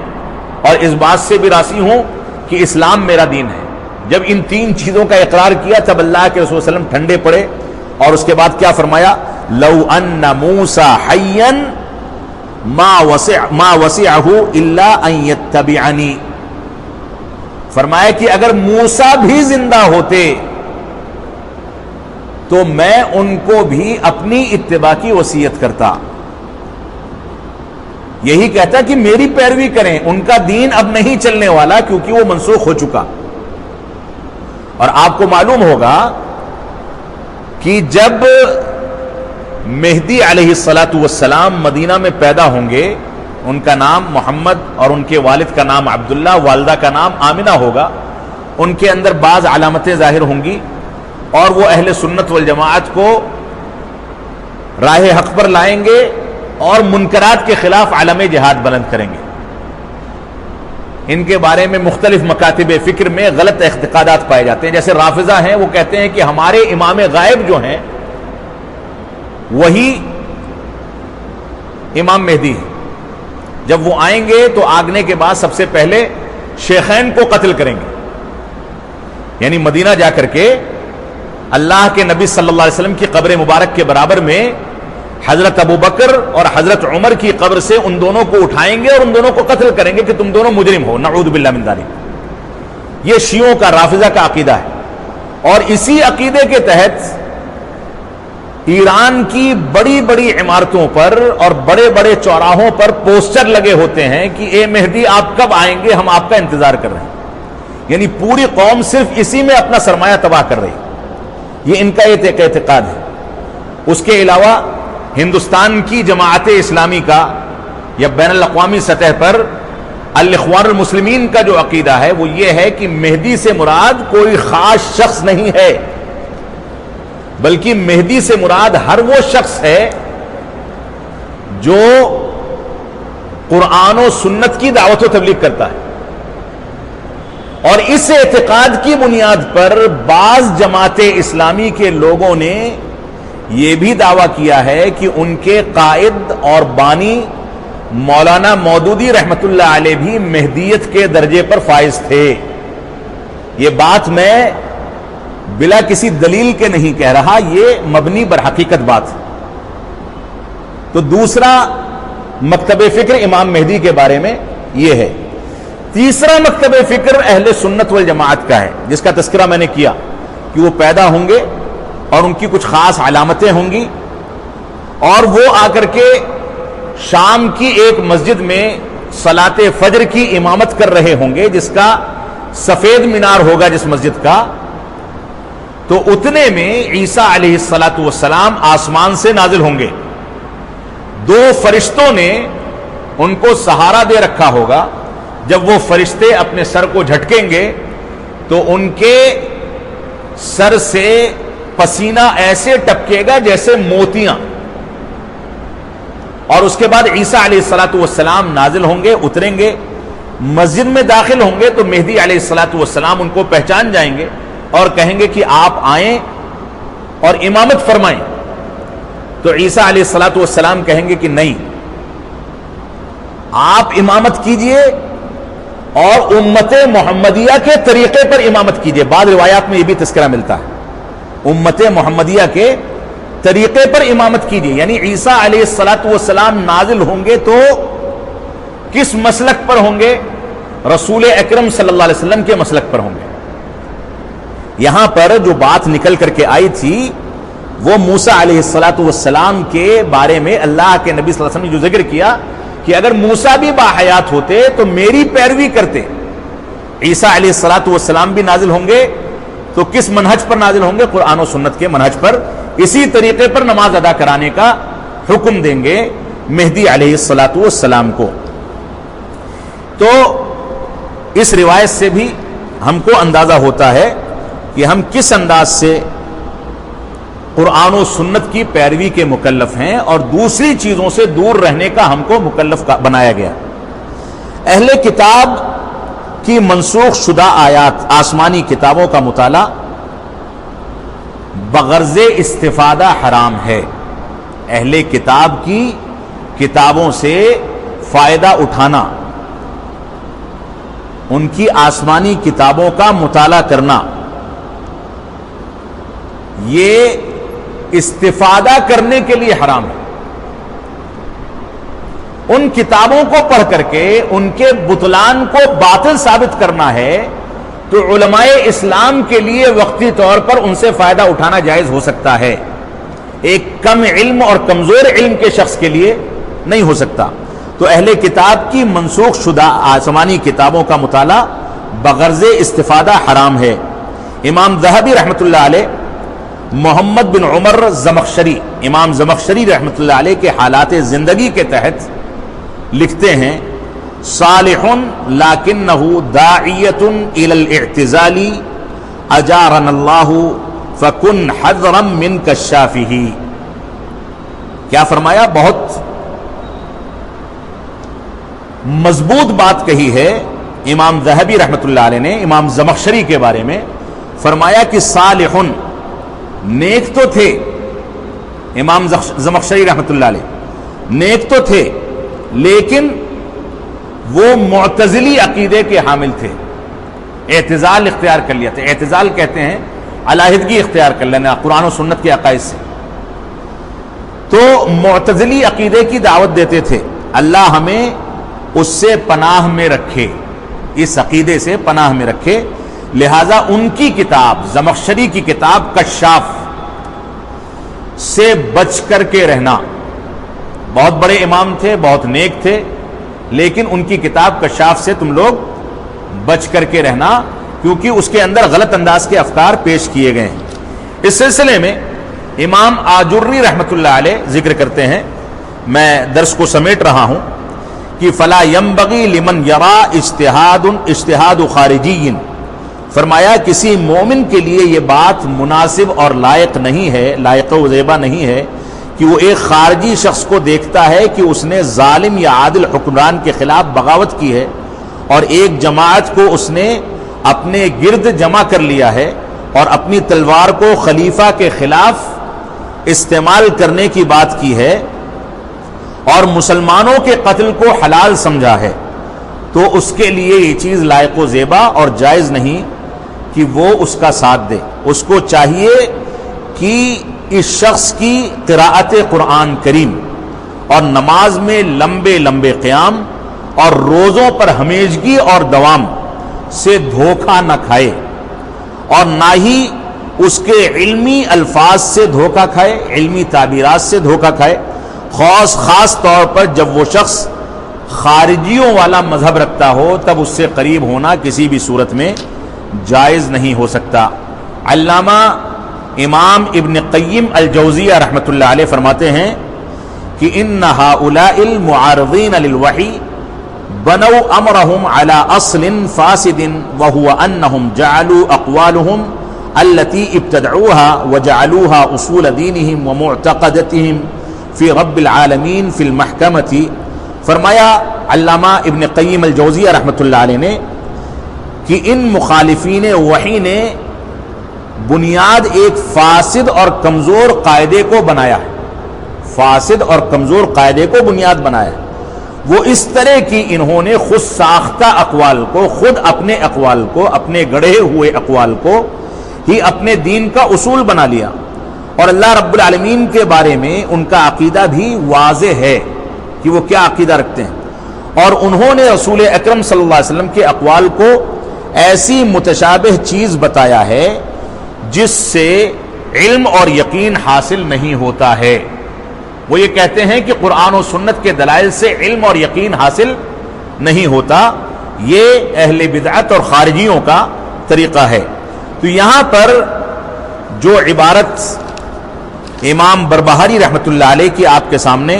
اور اس بات سے بھی راضی ہوں کہ اسلام میرا دین ہے۔ جب ان تین چیزوں کا اقرار کیا تب اللہ کے رسول صلی اللہ علیہ وسلم ٹھنڈے پڑے، اور اس کے بعد کیا فرمایا؟ لو ان موسیٰ حیا ما وسعہ الا ان یتبعنی، فرمایا کہ اگر موسیٰ بھی زندہ ہوتے تو میں ان کو بھی اپنی اتباع کی وصیت کرتا، یہی کہتا کہ میری پیروی کریں، ان کا دین اب نہیں چلنے والا کیونکہ وہ منسوخ ہو چکا۔ اور آپ کو معلوم ہوگا کہ جب مہدی علیہ الصلاۃ والسلام مدینہ میں پیدا ہوں گے، ان کا نام محمد اور ان کے والد کا نام عبداللہ، والدہ کا نام آمنہ ہوگا، ان کے اندر بعض علامتیں ظاہر ہوں گی، اور وہ اہل سنت والجماعت کو راہ حق پر لائیں گے اور منکرات کے خلاف علم جہاد بلند کریں گے۔ ان کے بارے میں مختلف مکاتب فکر میں غلط اعتقادات پائے جاتے ہیں، جیسے رافضہ ہیں، وہ کہتے ہیں کہ ہمارے امام غائب جو ہیں وہی امام مہدی ہیں، جب وہ آئیں گے تو آگنے کے بعد سب سے پہلے شیخین کو قتل کریں گے، یعنی مدینہ جا کر کے اللہ کے نبی صلی اللہ علیہ وسلم کی قبر مبارک کے برابر میں حضرت ابو بکر اور حضرت عمر کی قبر سے ان دونوں کو اٹھائیں گے اور ان دونوں کو قتل کریں گے کہ تم دونوں مجرم ہو، نعوذ باللہ من ذالک۔ یہ شیعوں کا، رافضہ کا عقیدہ ہے، اور اسی عقیدے کے تحت ایران کی بڑی بڑی عمارتوں پر اور بڑے بڑے چوراہوں پر پوسٹر لگے ہوتے ہیں کہ اے مہدی آپ کب آئیں گے، ہم آپ کا انتظار کر رہے ہیں، یعنی پوری قوم صرف اسی میں اپنا سرمایہ تباہ کر رہی ہے، یہ ان کا ایک اعتقاد ہے۔ اس کے علاوہ ہندوستان کی جماعت اسلامی کا یا بین الاقوامی سطح پر الاخوان المسلمین کا جو عقیدہ ہے وہ یہ ہے کہ مہدی سے مراد کوئی خاص شخص نہیں ہے، بلکہ مہدی سے مراد ہر وہ شخص ہے جو قرآن و سنت کی دعوت و تبلیغ کرتا ہے۔ اور اس اعتقاد کی بنیاد پر بعض جماعت اسلامی کے لوگوں نے یہ بھی دعویٰ کیا ہے کہ ان کے قائد اور بانی مولانا مودودی رحمت اللہ علیہ بھی مہدیت کے درجے پر فائز تھے۔ یہ بات میں بلا کسی دلیل کے نہیں کہہ رہا، یہ مبنی بر حقیقت بات ہے۔ تو دوسرا مکتب فکر امام مہدی کے بارے میں یہ ہے۔ تیسرا مکتب فکر اہل سنت والجماعت کا ہے، جس کا تذکرہ میں نے کیا کہ وہ پیدا ہوں گے اور ان کی کچھ خاص علامتیں ہوں گی، اور وہ آ کر کے شام کی ایک مسجد میں صلاۃ فجر کی امامت کر رہے ہوں گے، جس کا سفید مینار ہوگا جس مسجد کا، تو اتنے میں عیسیٰ علیہ الصلاۃ والسلام آسمان سے نازل ہوں گے۔ دو فرشتوں نے ان کو سہارا دے رکھا ہوگا. جب وہ فرشتے اپنے سر کو جھٹکیں گے تو ان کے سر سے پسینہ ایسے ٹپکے گا جیسے موتیاں. اور اس کے بعد عیسیٰ علیہ الصلوۃ والسلام نازل ہوں گے, اتریں گے, مسجد میں داخل ہوں گے تو مہدی علیہ الصلوۃ والسلام ان کو پہچان جائیں گے اور کہیں گے کہ آپ آئیں اور امامت فرمائیں. تو عیسیٰ علیہ الصلوۃ والسلام کہیں گے کہ نہیں, آپ امامت کیجئے اور امت محمدیہ کے طریقے پر امامت کیجئے. بعض روایات میں یہ بھی تذکرہ ملتا ہے, امت محمدیہ کے طریقے پر امامت کیجئے. یعنی عیسیٰ علیہ الصلوۃ والسلام نازل ہوں گے تو کس مسلک پر ہوں گے؟ رسول اکرم صلی اللہ علیہ وسلم کے مسلک پر ہوں گے. یہاں پر جو بات نکل کر کے آئی تھی وہ موسیٰ علیہ الصلوۃ والسلام کے بارے میں اللہ کے نبی صلی اللہ علیہ وسلم نے جو ذکر کیا کہ اگر موسیٰ بھی باحیات ہوتے تو میری پیروی کرتے. عیسیٰ علیہ الصلوۃ والسلام بھی نازل ہوں گے تو کس منہج پر نازل ہوں گے؟ قرآن و سنت کے منہج پر. اسی طریقے پر نماز ادا کرانے کا حکم دیں گے مہدی علیہ الصلوۃ والسلام کو. تو اس روایت سے بھی ہم کو اندازہ ہوتا ہے کہ ہم کس انداز سے قرآن و سنت کی پیروی کے مکلف ہیں اور دوسری چیزوں سے دور رہنے کا ہم کو مکلف بنایا گیا. اہل کتاب کی منسوخ شدہ آیات, آسمانی کتابوں کا مطالعہ بغرض استفادہ حرام ہے. اہل کتاب کی کتابوں سے فائدہ اٹھانا, ان کی آسمانی کتابوں کا مطالعہ کرنا, یہ استفادہ کرنے کے لیے حرام ہے. ان کتابوں کو پڑھ کر کے ان کے بطلان کو باطل ثابت کرنا ہے تو علماء اسلام کے لیے وقتی طور پر ان سے فائدہ اٹھانا جائز ہو سکتا ہے, ایک کم علم اور کمزور علم کے شخص کے لیے نہیں ہو سکتا. تو اہل کتاب کی منسوخ شدہ آسمانی کتابوں کا مطالعہ بغرض استفادہ حرام ہے. امام ذہبی رحمۃ اللہ علیہ محمد بن عمر زمخشری, امام زمخشری رحمۃ اللہ علیہ کے حالات زندگی کے تحت لکھتے ہیں صالح لیکنہ داعیۃ الی الاعتزال اجارنا اللہ فکن حذرا من کشافہ. کیا فرمایا؟ بہت مضبوط بات کہی ہے امام ذہبی رحمۃ اللہ علیہ نے امام زمخشری کے بارے میں. فرمایا کہ صالح, نیک تو تھے امام زمخشری رحمۃ اللہ علیہ, نیک تو تھے لیکن وہ معتزلی عقیدے کے حامل تھے, اعتزال اختیار کر لیا تھا. اعتزال کہتے ہیں علیحدگی اختیار کر لینا قرآن و سنت کے عقائد سے. تو معتزلی عقیدے کی دعوت دیتے تھے. اللہ ہمیں اس سے پناہ میں رکھے, اس عقیدے سے پناہ میں رکھے. لہذا ان کی کتاب, زمخشری کی کتاب کشاف سے بچ کر کے رہنا. بہت بڑے امام تھے, بہت نیک تھے, لیکن ان کی کتاب کشاف سے تم لوگ بچ کر کے رہنا کیونکہ اس کے اندر غلط انداز کے افکار پیش کیے گئے ہیں. اس سلسلے میں امام آجری رحمۃ اللہ علیہ ذکر کرتے ہیں, میں درس کو سمیٹ رہا ہوں, کہ فلا ينبغي لمن يرى اجتہاد خارجی. فرمایا کسی مومن کے لیے یہ بات مناسب اور لائق نہیں ہے, لائق و زیبا نہیں ہے کہ وہ ایک خارجی شخص کو دیکھتا ہے کہ اس نے ظالم یا عادل حکمران کے خلاف بغاوت کی ہے اور ایک جماعت کو اس نے اپنے گرد جمع کر لیا ہے اور اپنی تلوار کو خلیفہ کے خلاف استعمال کرنے کی بات کی ہے اور مسلمانوں کے قتل کو حلال سمجھا ہے, تو اس کے لیے یہ چیز لائق و زیبا اور جائز نہیں کہ وہ اس کا ساتھ دے. اس کو چاہیے کہ اس شخص کی قراءت قرآن کریم اور نماز میں لمبے لمبے قیام اور روزوں پر ہمیشگی اور دوام سے دھوکہ نہ کھائے اور نہ ہی اس کے علمی الفاظ سے دھوکہ کھائے, علمی تعبیرات سے دھوکہ کھائے. خاص طور پر جب وہ شخص خارجیوں والا مذہب رکھتا ہو تب اس سے قریب ہونا کسی بھی صورت میں جائز نہیں ہو سکتا. علامہ امام ابن قیم الجوزیہ رحمۃ اللہ علیہ فرماتے ہیں کہ ان هؤلاء المعارضین للوحی بنوا امرهم على اصل فاسد وهو انهم جعلوا اقوالهم التي ابتدعوها وجعلوها اصول دینهم ومعتقدتهم فی رب العالمین فی المحکمۃ. فرمایا علامہ ابن قیم الجوزیہ رحمۃ اللہ علیہ نے کہ ان مخالفین وحی نے بنیاد ایک فاسد اور کمزور قاعدے کو بنایا ہے. فاسد اور کمزور قاعدے کو بنیاد بنایا ہے. وہ اس طرح کی انہوں نے خود ساختہ اقوال کو، خود اپنے اقوال کو، اپنے گڑھے ہوئے اقوال کو ہی اپنے دین کا اصول بنا لیا. اور اللہ رب العالمین کے بارے میں ان کا عقیدہ بھی واضح ہے کہ وہ کیا عقیدہ رکھتے ہیں. اور انہوں نے رسول اکرم صلی اللہ علیہ وسلم کے اقوال کو ایسی متشابہ چیز بتایا ہے جس سے علم اور یقین حاصل نہیں ہوتا ہے. وہ یہ کہتے ہیں کہ قرآن و سنت کے دلائل سے علم اور یقین حاصل نہیں ہوتا. یہ اہل بدعت اور خارجیوں کا طریقہ ہے. تو یہاں پر جو عبارت امام بربہاری رحمۃ اللہ علیہ کی آپ کے سامنے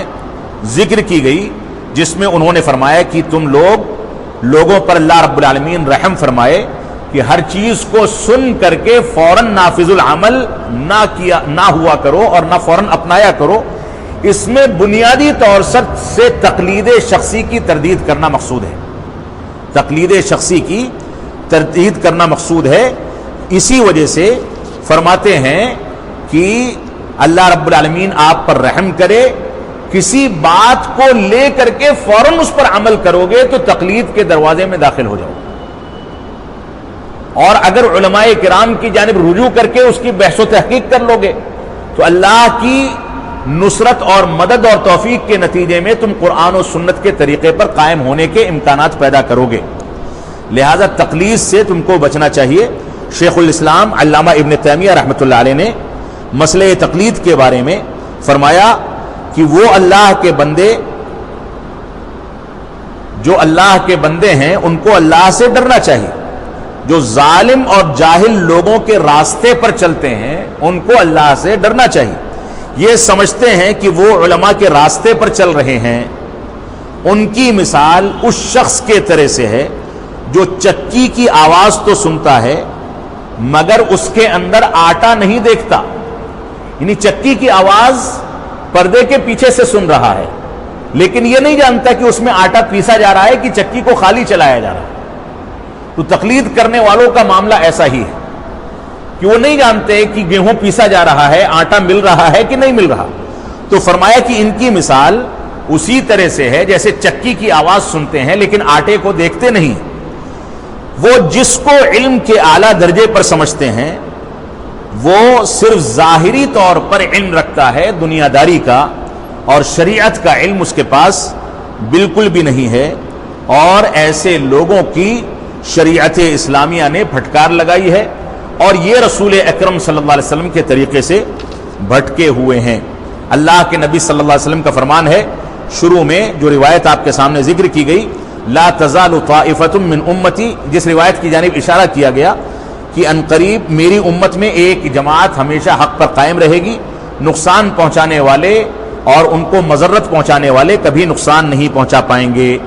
ذکر کی گئی، جس میں انہوں نے فرمایا کہ تم لوگوں پر اللہ رب العالمین رحم فرمائے کہ ہر چیز کو سن کر کے فوراً نافذ العمل نہ ہوا کرو اور نہ فوراً اپنایا کرو. اس میں بنیادی طور سے تقلید شخصی کی تردید کرنا مقصود ہے. تقلید شخصی کی تردید کرنا مقصود ہے. اسی وجہ سے فرماتے ہیں کہ اللہ رب العالمین آپ پر رحم کرے، کسی بات کو لے کر کے فوراً اس پر عمل کرو گے تو تقلید کے دروازے میں داخل ہو جاؤ. اور اگر علماء کرام کی جانب رجوع کر کے اس کی بحث و تحقیق کر لو گے تو اللہ کی نصرت اور مدد اور توفیق کے نتیجے میں تم قرآن و سنت کے طریقے پر قائم ہونے کے امکانات پیدا کرو گے. لہذا تقلید سے تم کو بچنا چاہیے. شیخ الاسلام علامہ ابن تیمیہ رحمۃ اللہ علیہ نے مسئلہ تقلید کے بارے میں فرمایا کہ وہ اللہ کے بندے جو اللہ کے بندے ہیں ان کو اللہ سے ڈرنا چاہیے. جو ظالم اور جاہل لوگوں کے راستے پر چلتے ہیں ان کو اللہ سے ڈرنا چاہیے. یہ سمجھتے ہیں کہ وہ علماء کے راستے پر چل رہے ہیں. ان کی مثال اس شخص کے طرح سے ہے جو چکی کی آواز تو سنتا ہے مگر اس کے اندر آٹا نہیں دیکھتا. یعنی چکی کی آواز پردے کے پیچھے سے سن رہا ہے لیکن یہ نہیں جانتا کہ اس میں آٹا پیسا جا رہا ہے کہ چکی کو خالی چلایا جا رہا ہے. تو تقلید کرنے والوں کا معاملہ ایسا ہی ہے کہ وہ نہیں جانتے کہ گیہوں پیسا جا رہا ہے، آٹا مل رہا ہے کہ نہیں مل رہا. تو فرمایا کہ ان کی مثال اسی طرح سے ہے جیسے چکی کی آواز سنتے ہیں لیکن آٹے کو دیکھتے نہیں. وہ جس کو علم کے اعلیٰ درجے پر سمجھتے ہیں وہ صرف ظاہری طور پر علم رکھتا ہے دنیا داری کا، اور شریعت کا علم اس کے پاس بالکل بھی نہیں ہے. اور ایسے لوگوں کی شریعت اسلامیہ نے پھٹکار لگائی ہے اور یہ رسول اکرم صلی اللہ علیہ وسلم کے طریقے سے بھٹکے ہوئے ہیں. اللہ کے نبی صلی اللہ علیہ وسلم کا فرمان ہے شروع میں جو روایت آپ کے سامنے ذکر کی گئی، لا تزال طائفۃ من امتی، جس روایت کی جانب اشارہ کیا گیا کہ ان قریب میری امت میں ایک جماعت ہمیشہ حق پر قائم رہے گی. نقصان پہنچانے والے اور ان کو مضرت پہنچانے والے کبھی نقصان نہیں پہنچا پائیں گے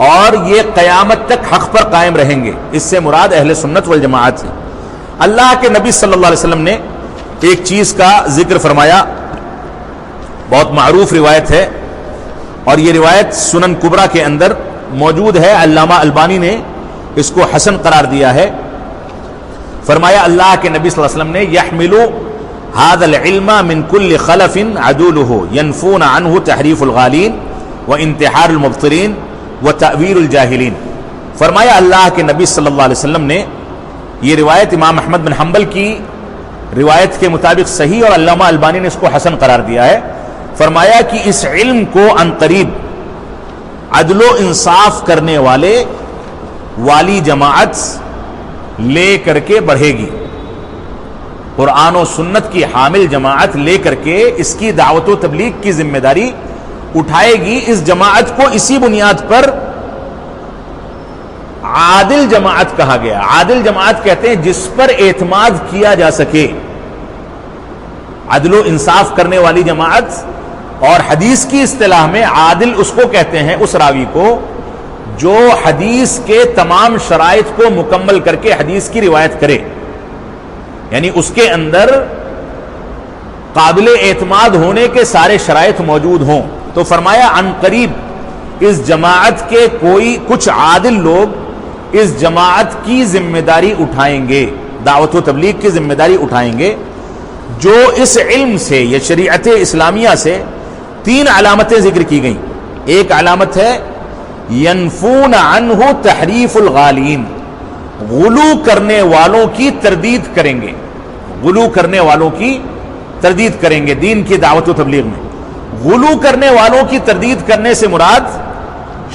اور یہ قیامت تک حق پر قائم رہیں گے. اس سے مراد اہل سنت والجماعت ہے. اللہ کے نبی صلی اللہ علیہ وسلم نے ایک چیز کا ذکر فرمایا، بہت معروف روایت ہے اور یہ روایت سنن کبریٰ کے اندر موجود ہے. علامہ البانی نے اس کو حسن قرار دیا ہے. فرمایا اللہ کے نبی صلی اللہ علیہ وسلم نے یحملو هذا العلم من كل خلف عدوله ينفون عنه تحریف الغالین وانتحار المبطرین وتأویل الجاہلین. فرمایا اللہ کے نبی صلی اللہ علیہ وسلم نے، یہ روایت امام احمد بن حنبل کی روایت کے مطابق صحیح اور علامہ البانی نے اس کو حسن قرار دیا ہے. فرمایا کہ اس علم کو عن قریب عدل و انصاف کرنے والے والی جماعت لے کر کے بڑھے گی. قرآن و سنت کی حامل جماعت لے کر کے اس کی دعوت و تبلیغ کی ذمہ داری اٹھائے گی. اس جماعت کو اسی بنیاد پر عادل جماعت کہا گیا. عادل جماعت کہتے ہیں جس پر اعتماد کیا جا سکے. عدل و انصاف کرنے والی جماعت اور حدیث کی اصطلاح میں عادل اس کو کہتے ہیں، اس راوی کو جو حدیث کے تمام شرائط کو مکمل کر کے حدیث کی روایت کرے، یعنی اس کے اندر قابل اعتماد ہونے کے سارے شرائط موجود ہوں۔ تو فرمایا عن قریب اس جماعت کے کچھ عادل لوگ اس جماعت کی ذمہ داری اٹھائیں گے، دعوت و تبلیغ کی ذمہ داری اٹھائیں گے، جو اس علم سے یا شریعت اسلامیہ سے 3 علامتیں ذکر کی گئیں۔ ایک علامت ہے ینفون عنہ تحریف الغالین، غلو کرنے والوں کی تردید کریں گے، غلو کرنے والوں کی تردید کریں گے دین کی دعوت و تبلیغ میں۔ غلو کرنے والوں کی تردید کرنے سے مراد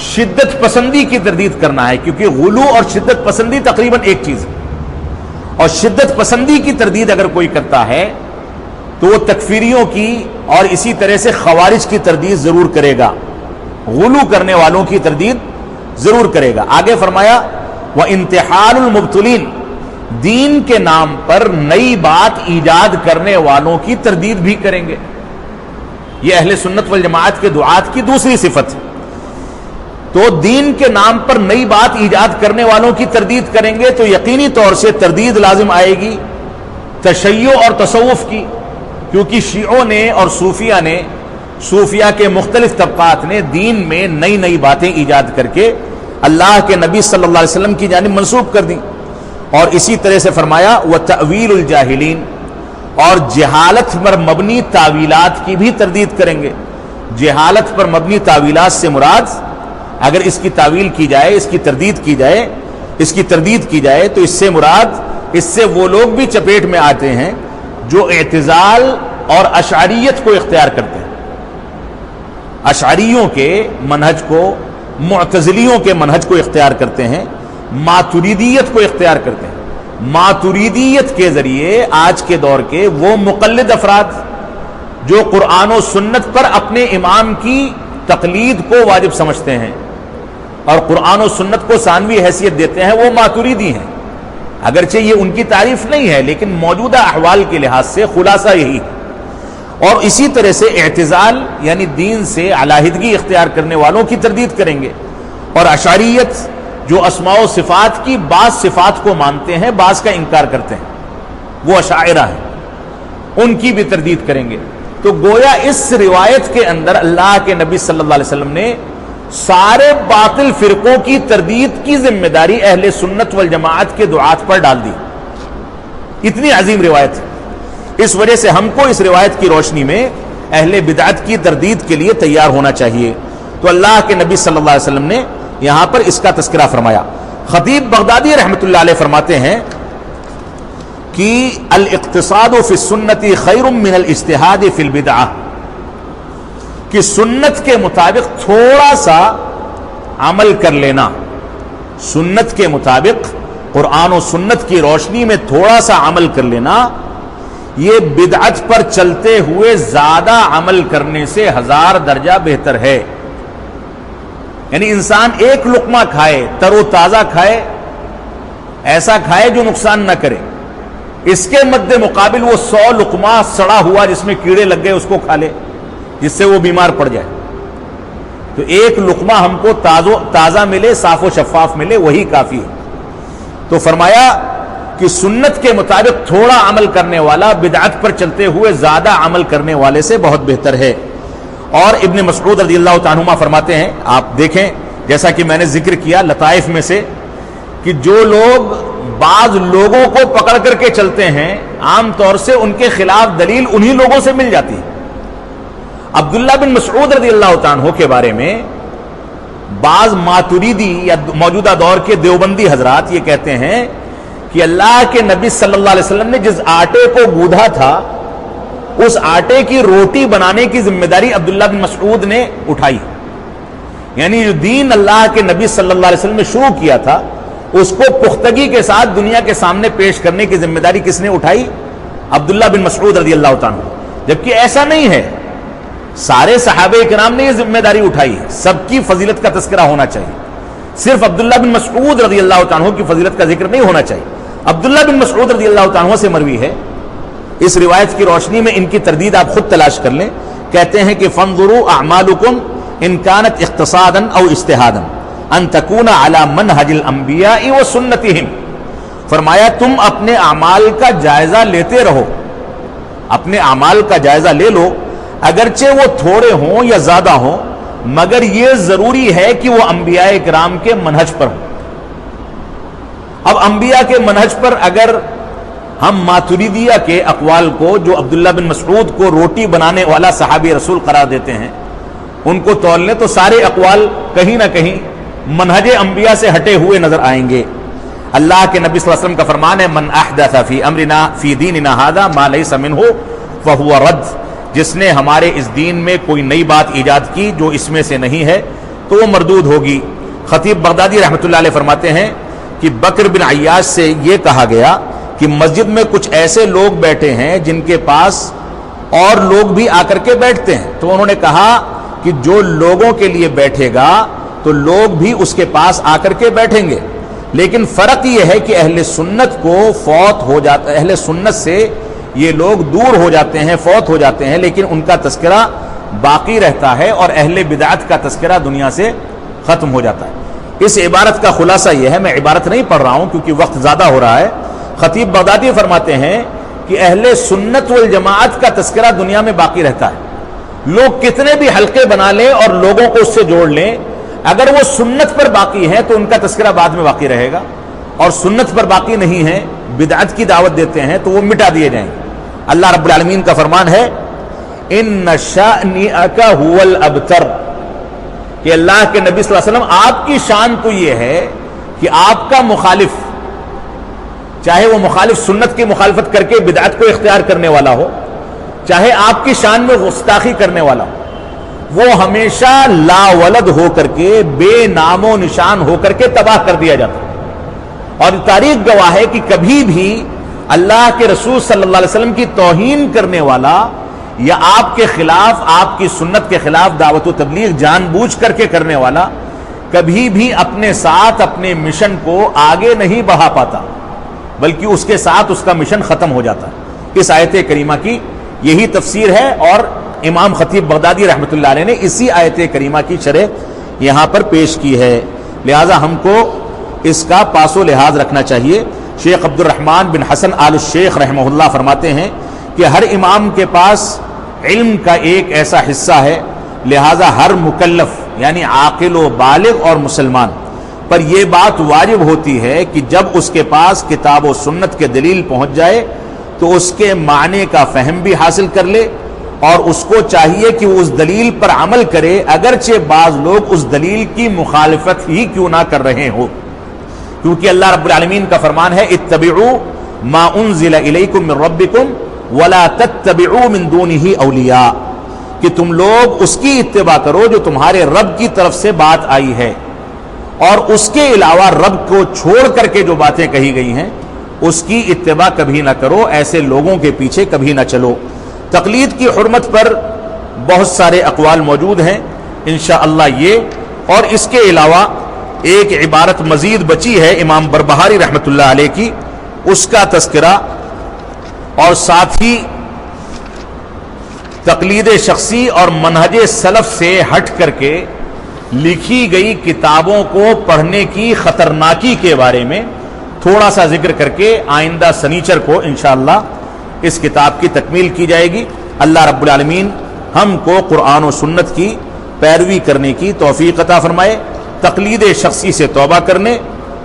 شدت پسندی کی تردید کرنا ہے، کیونکہ غلو اور شدت پسندی تقریباً ایک چیز ہے، اور شدت پسندی کی تردید اگر کوئی کرتا ہے تو وہ تکفیریوں کی اور اسی طرح سے خوارج کی تردید ضرور کرے گا، غلو کرنے والوں کی تردید ضرور کرے گا۔ آگے فرمایا وَإِنْتِحَالُ الْمُبْطِلِينَ، دین کے نام پر نئی بات ایجاد کرنے والوں کی تردید بھی کریں گے۔ یہ اہل سنت والجماعت کے دعات کی دوسری صفت ہے۔ تو دین کے نام پر نئی بات ایجاد کرنے والوں کی تردید کریں گے تو یقینی طور سے تردید لازم آئے گی تشیع اور تصوف کی، کیونکہ شیعوں نے اور صوفیہ کے مختلف طبقات نے دین میں نئی نئی باتیں ایجاد کر کے اللہ کے نبی صلی اللہ علیہ وسلم کی جانب منسوب کر دیں۔ اور اسی طرح سے فرمایا وَتَأْوِيلُ الْجَاهِلِينَ، اور جہالت پر مبنی تعویلات کی بھی تردید کریں گے۔ جہالت پر مبنی تعویلات سے مراد اگر اس کی تعویل کی جائے، اس کی تردید کی جائے تو اس سے مراد اس سے وہ لوگ بھی چپیٹ میں آتے ہیں جو اعتزال اور اشعریت کو اختیار کرتے ہیں، اشعریوں کے منہج کو، معتزلیوں کے منہج کو اختیار کرتے ہیں، ماتریدیت کو اختیار کرتے ہیں۔ ماتریدیت کے ذریعے آج کے دور کے وہ مقلد افراد جو قرآن و سنت پر اپنے امام کی تقلید کو واجب سمجھتے ہیں اور قرآن و سنت کو ثانوی حیثیت دیتے ہیں، وہ ماتریدی ہیں۔ اگرچہ یہ ان کی تعریف نہیں ہے لیکن موجودہ احوال کے لحاظ سے خلاصہ یہی ہے۔ اور اسی طرح سے اعتزال یعنی دین سے علیحدگی اختیار کرنے والوں کی تردید کریں گے، اور اشعریت جو اسماء و صفات کی بعض صفات کو مانتے ہیں، بعض کا انکار کرتے ہیں، وہ اشاعرہ ہیں، ان کی بھی تردید کریں گے۔ تو گویا اس روایت کے اندر اللہ کے نبی صلی اللہ علیہ وسلم نے سارے باطل فرقوں کی تردید کی ذمہ داری اہل سنت والجماعت کے دعات پر ڈال دی۔ اتنی عظیم روایت ہے، اس وجہ سے ہم کو اس روایت کی روشنی میں اہل بدعت کی تردید کے لیے تیار ہونا چاہیے۔ تو اللہ کے نبی صلی اللہ علیہ وسلم نے یہاں پر اس کا تذکرہ فرمایا۔ خطیب بغدادی رحمۃ اللہ علیہ فرماتے ہیں کہ الاقتصاد فی السنت خیر من الاجتہاد فی البدعہ، کہ سنت کے مطابق تھوڑا سا عمل کر لینا، سنت کے مطابق قرآن و سنت کی روشنی میں تھوڑا سا عمل کر لینا، یہ بدعت پر چلتے ہوئے زیادہ عمل کرنے سے 1000 درجہ بہتر ہے۔ یعنی انسان ایک لقمہ کھائے، تر و تازہ کھائے، ایسا کھائے جو نقصان نہ کرے، اس کے مد مقابل وہ 100 لقمہ سڑا ہوا جس میں کیڑے لگ گئے اس کو کھا لے جس سے وہ بیمار پڑ جائے۔ تو ایک لقمہ ہم کو تازہ ملے، صاف و شفاف ملے، وہی کافی ہے۔ تو فرمایا کہ سنت کے مطابق تھوڑا عمل کرنے والا بدعت پر چلتے ہوئے زیادہ عمل کرنے والے سے بہت بہتر ہے۔ اور ابن مسعود رضی اللہ تعالیٰ عنہ فرماتے ہیں، آپ دیکھیں جیسا کہ میں نے ذکر کیا لطائف میں سے، کہ جو لوگ بعض لوگوں کو پکڑ کر کے چلتے ہیں عام طور سے ان کے خلاف دلیل انہی لوگوں سے مل جاتی ہے۔ عبداللہ بن مسعود رضی اللہ تعالیٰ عنہ کے بارے میں بعض ماتریدی یا موجودہ دور کے دیوبندی حضرات یہ کہتے ہیں کہ اللہ کے نبی صلی اللہ علیہ وسلم نے جس آٹے کو گوندھا تھا اس آٹے کی روٹی بنانے کی ذمہ داری عبداللہ بن مسعود نے اٹھائی۔ یعنی جو دین اللہ کے نبی صلی اللہ علیہ وسلم نے شروع کیا تھا اس کو پختگی کے ساتھ دنیا کے سامنے پیش کرنے کی ذمہ داری کس نے اٹھائی؟ عبداللہ بن مسعود رضی اللہ تعالیٰ عنہ۔ جبکہ ایسا نہیں ہے، سارے صحابہ کرام نے یہ ذمہ داری اٹھائی ہے، سب کی فضیلت کا تذکرہ ہونا چاہیے، صرف عبداللہ بن مسعود رضی اللہ تعالیٰ عنہ کی فضیلت کا ذکر نہیں ہونا چاہیے۔ عبداللہ بن مسعود رضی اللہ تعالیٰ عنہ سے مروی ہے، اس روایت کی روشنی میں ان کی تردید آپ خود تلاش کر لیں کہتے ہیں کہ فانظروا اعمالکم ان کانت اقتصادا او اجتہادا ان تکون علی منہج الانبیاء وسنتہم، فرمایا تم اپنے اعمال کا جائزہ لیتے رہو، اپنے اعمال کا جائزہ لے لو، اگرچہ وہ تھوڑے ہوں یا زیادہ ہوں، مگر یہ ضروری ہے کہ وہ انبیاء کرام کے منہج پر ہوں۔ اب انبیاء کے منہج پر اگر ہم ماتریدیہ کے اقوال کو، جو عبداللہ بن مسعود کو روٹی بنانے والا صحابی رسول قرار دیتے ہیں، ان کو تول لیں تو سارے اقوال کہیں نہ کہیں منہج انبیاء سے ہٹے ہوئے نظر آئیں گے۔ اللہ کے نبی صلی اللہ علیہ وسلم کا فرمان ہے من احدث فی امرنا فی دیننا ھذا ما لیس منہ فہو رد، جس نے ہمارے اس دین میں کوئی نئی بات ایجاد کی جو اس میں سے نہیں ہے تو وہ مردود ہوگی۔ خطیب بغدادی رحمۃ اللہ علیہ فرماتے ہیں کہ بکر بن عیاش سے یہ کہا گیا کہ مسجد میں کچھ ایسے لوگ بیٹھے ہیں جن کے پاس اور لوگ بھی آ کر کے بیٹھتے ہیں، تو انہوں نے کہا کہ جو لوگوں کے لیے بیٹھے گا تو لوگ بھی اس کے پاس آ کر کے بیٹھیں گے، لیکن فرق یہ ہے کہ اہل سنت کو فوت ہو جاتا ہے، اہل سنت سے یہ لوگ دور ہو جاتے ہیں، فوت ہو جاتے ہیں، لیکن ان کا تذکرہ باقی رہتا ہے اور اہل بدعت کا تذکرہ دنیا سے ختم ہو جاتا ہے۔ اس عبارت کا خلاصہ یہ ہے، میں عبارت نہیں پڑھ رہا ہوں کیونکہ وقت زیادہ ہو رہا ہے۔ خطیب بغدادی فرماتے ہیں کہ اہل سنت والجماعت کا تذکرہ دنیا میں باقی رہتا ہے، لوگ کتنے بھی حلقے بنا لیں اور لوگوں کو اس سے جوڑ لیں، اگر وہ سنت پر باقی ہیں تو ان کا تذکرہ بعد میں باقی رہے گا، اور سنت پر باقی نہیں ہیں، بدعت کی دعوت دیتے ہیں تو وہ مٹا دیے جائیں گے۔ اللہ رب العالمین کا فرمان ہے ان شأنک هو الابتر، کہ اللہ کے نبی صلی اللہ علیہ وسلم آپ کی شان تو یہ ہے کہ آپ کا مخالف، چاہے وہ مخالف سنت کی مخالفت کر کے بدعت کو اختیار کرنے والا ہو، چاہے آپ کی شان میں گستاخی کرنے والا ہو، وہ ہمیشہ لا ولد ہو کر کے، بے نام و نشان ہو کر کے تباہ کر دیا جاتا ہے۔ اور تاریخ گواہ ہے کہ کبھی بھی اللہ کے رسول صلی اللہ علیہ وسلم کی توہین کرنے والا یا آپ کے خلاف، آپ کی سنت کے خلاف دعوت و تبلیغ جان بوجھ کر کے کرنے والا کبھی بھی اپنے ساتھ اپنے مشن کو آگے نہیں بڑھا پاتا، بلکہ اس کے ساتھ اس کا مشن ختم ہو جاتا ہے۔ اس آیت کریمہ کی یہی تفسیر ہے، اور امام خطیب بغدادی رحمۃ اللہ علیہ نے اسی آیت کریمہ کی شرح یہاں پر پیش کی ہے، لہذا ہم کو اس کا پاس و لحاظ رکھنا چاہیے۔ شیخ عبد الرحمن بن حسن آل الشیخ رحمہ اللہ فرماتے ہیں کہ ہر امام کے پاس علم کا ایک ایسا حصہ ہے، لہذا ہر مکلف یعنی عاقل و بالغ اور مسلمان پر یہ بات واجب ہوتی ہے کہ جب اس کے پاس کتاب و سنت کے دلیل پہنچ جائے تو اس کے معنی کا فہم بھی حاصل کر لے، اور اس کو چاہیے کہ وہ اس دلیل پر عمل کرے اگرچہ بعض لوگ اس دلیل کی مخالفت ہی کیوں نہ کر رہے ہوں، کیونکہ اللہ رب العالمین کا فرمان ہے اتبعوا ما انزل الیکم من ربکم ولا تتبعوا من دونہ اولیاء، کہ تم لوگ اس کی اتباع کرو جو تمہارے رب کی طرف سے بات آئی ہے، اور اس کے علاوہ رب کو چھوڑ کر کے جو باتیں کہی گئی ہیں اس کی اتباع کبھی نہ کرو، ایسے لوگوں کے پیچھے کبھی نہ چلو۔ تقلید کی حرمت پر بہت سارے اقوال موجود ہیں، انشاءاللہ یہ اور اس کے علاوہ ایک عبارت مزید بچی ہے امام بربہاری رحمۃ اللہ علیہ کی، اس کا تذکرہ، اور ساتھ ہی تقلید شخصی اور منہج سلف سے ہٹ کر کے لکھی گئی کتابوں کو پڑھنے کی خطرناکی کے بارے میں تھوڑا سا ذکر کر کے آئندہ سنیچر کو انشاءاللہ اس کتاب کی تکمیل کی جائے گی۔ اللہ رب العالمین ہم کو قرآن و سنت کی پیروی کرنے کی توفیق عطا فرمائے، تقلید شخصی سے توبہ کرنے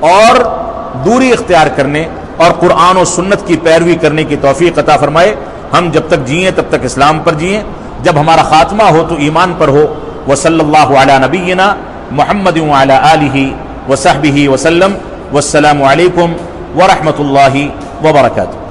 اور دوری اختیار کرنے اور قرآن و سنت کی پیروی کرنے کی توفیق عطا فرمائے۔ ہم جب تک جئیں تب تک اسلام پر جئیں، جب ہمارا خاتمہ ہو تو ایمان پر ہو۔ وصلی اللہ علی نبینا محمد وعلی آلہ وصحبہ وسلم، والسلام علیکم ورحمۃ اللہ وبرکاتہ۔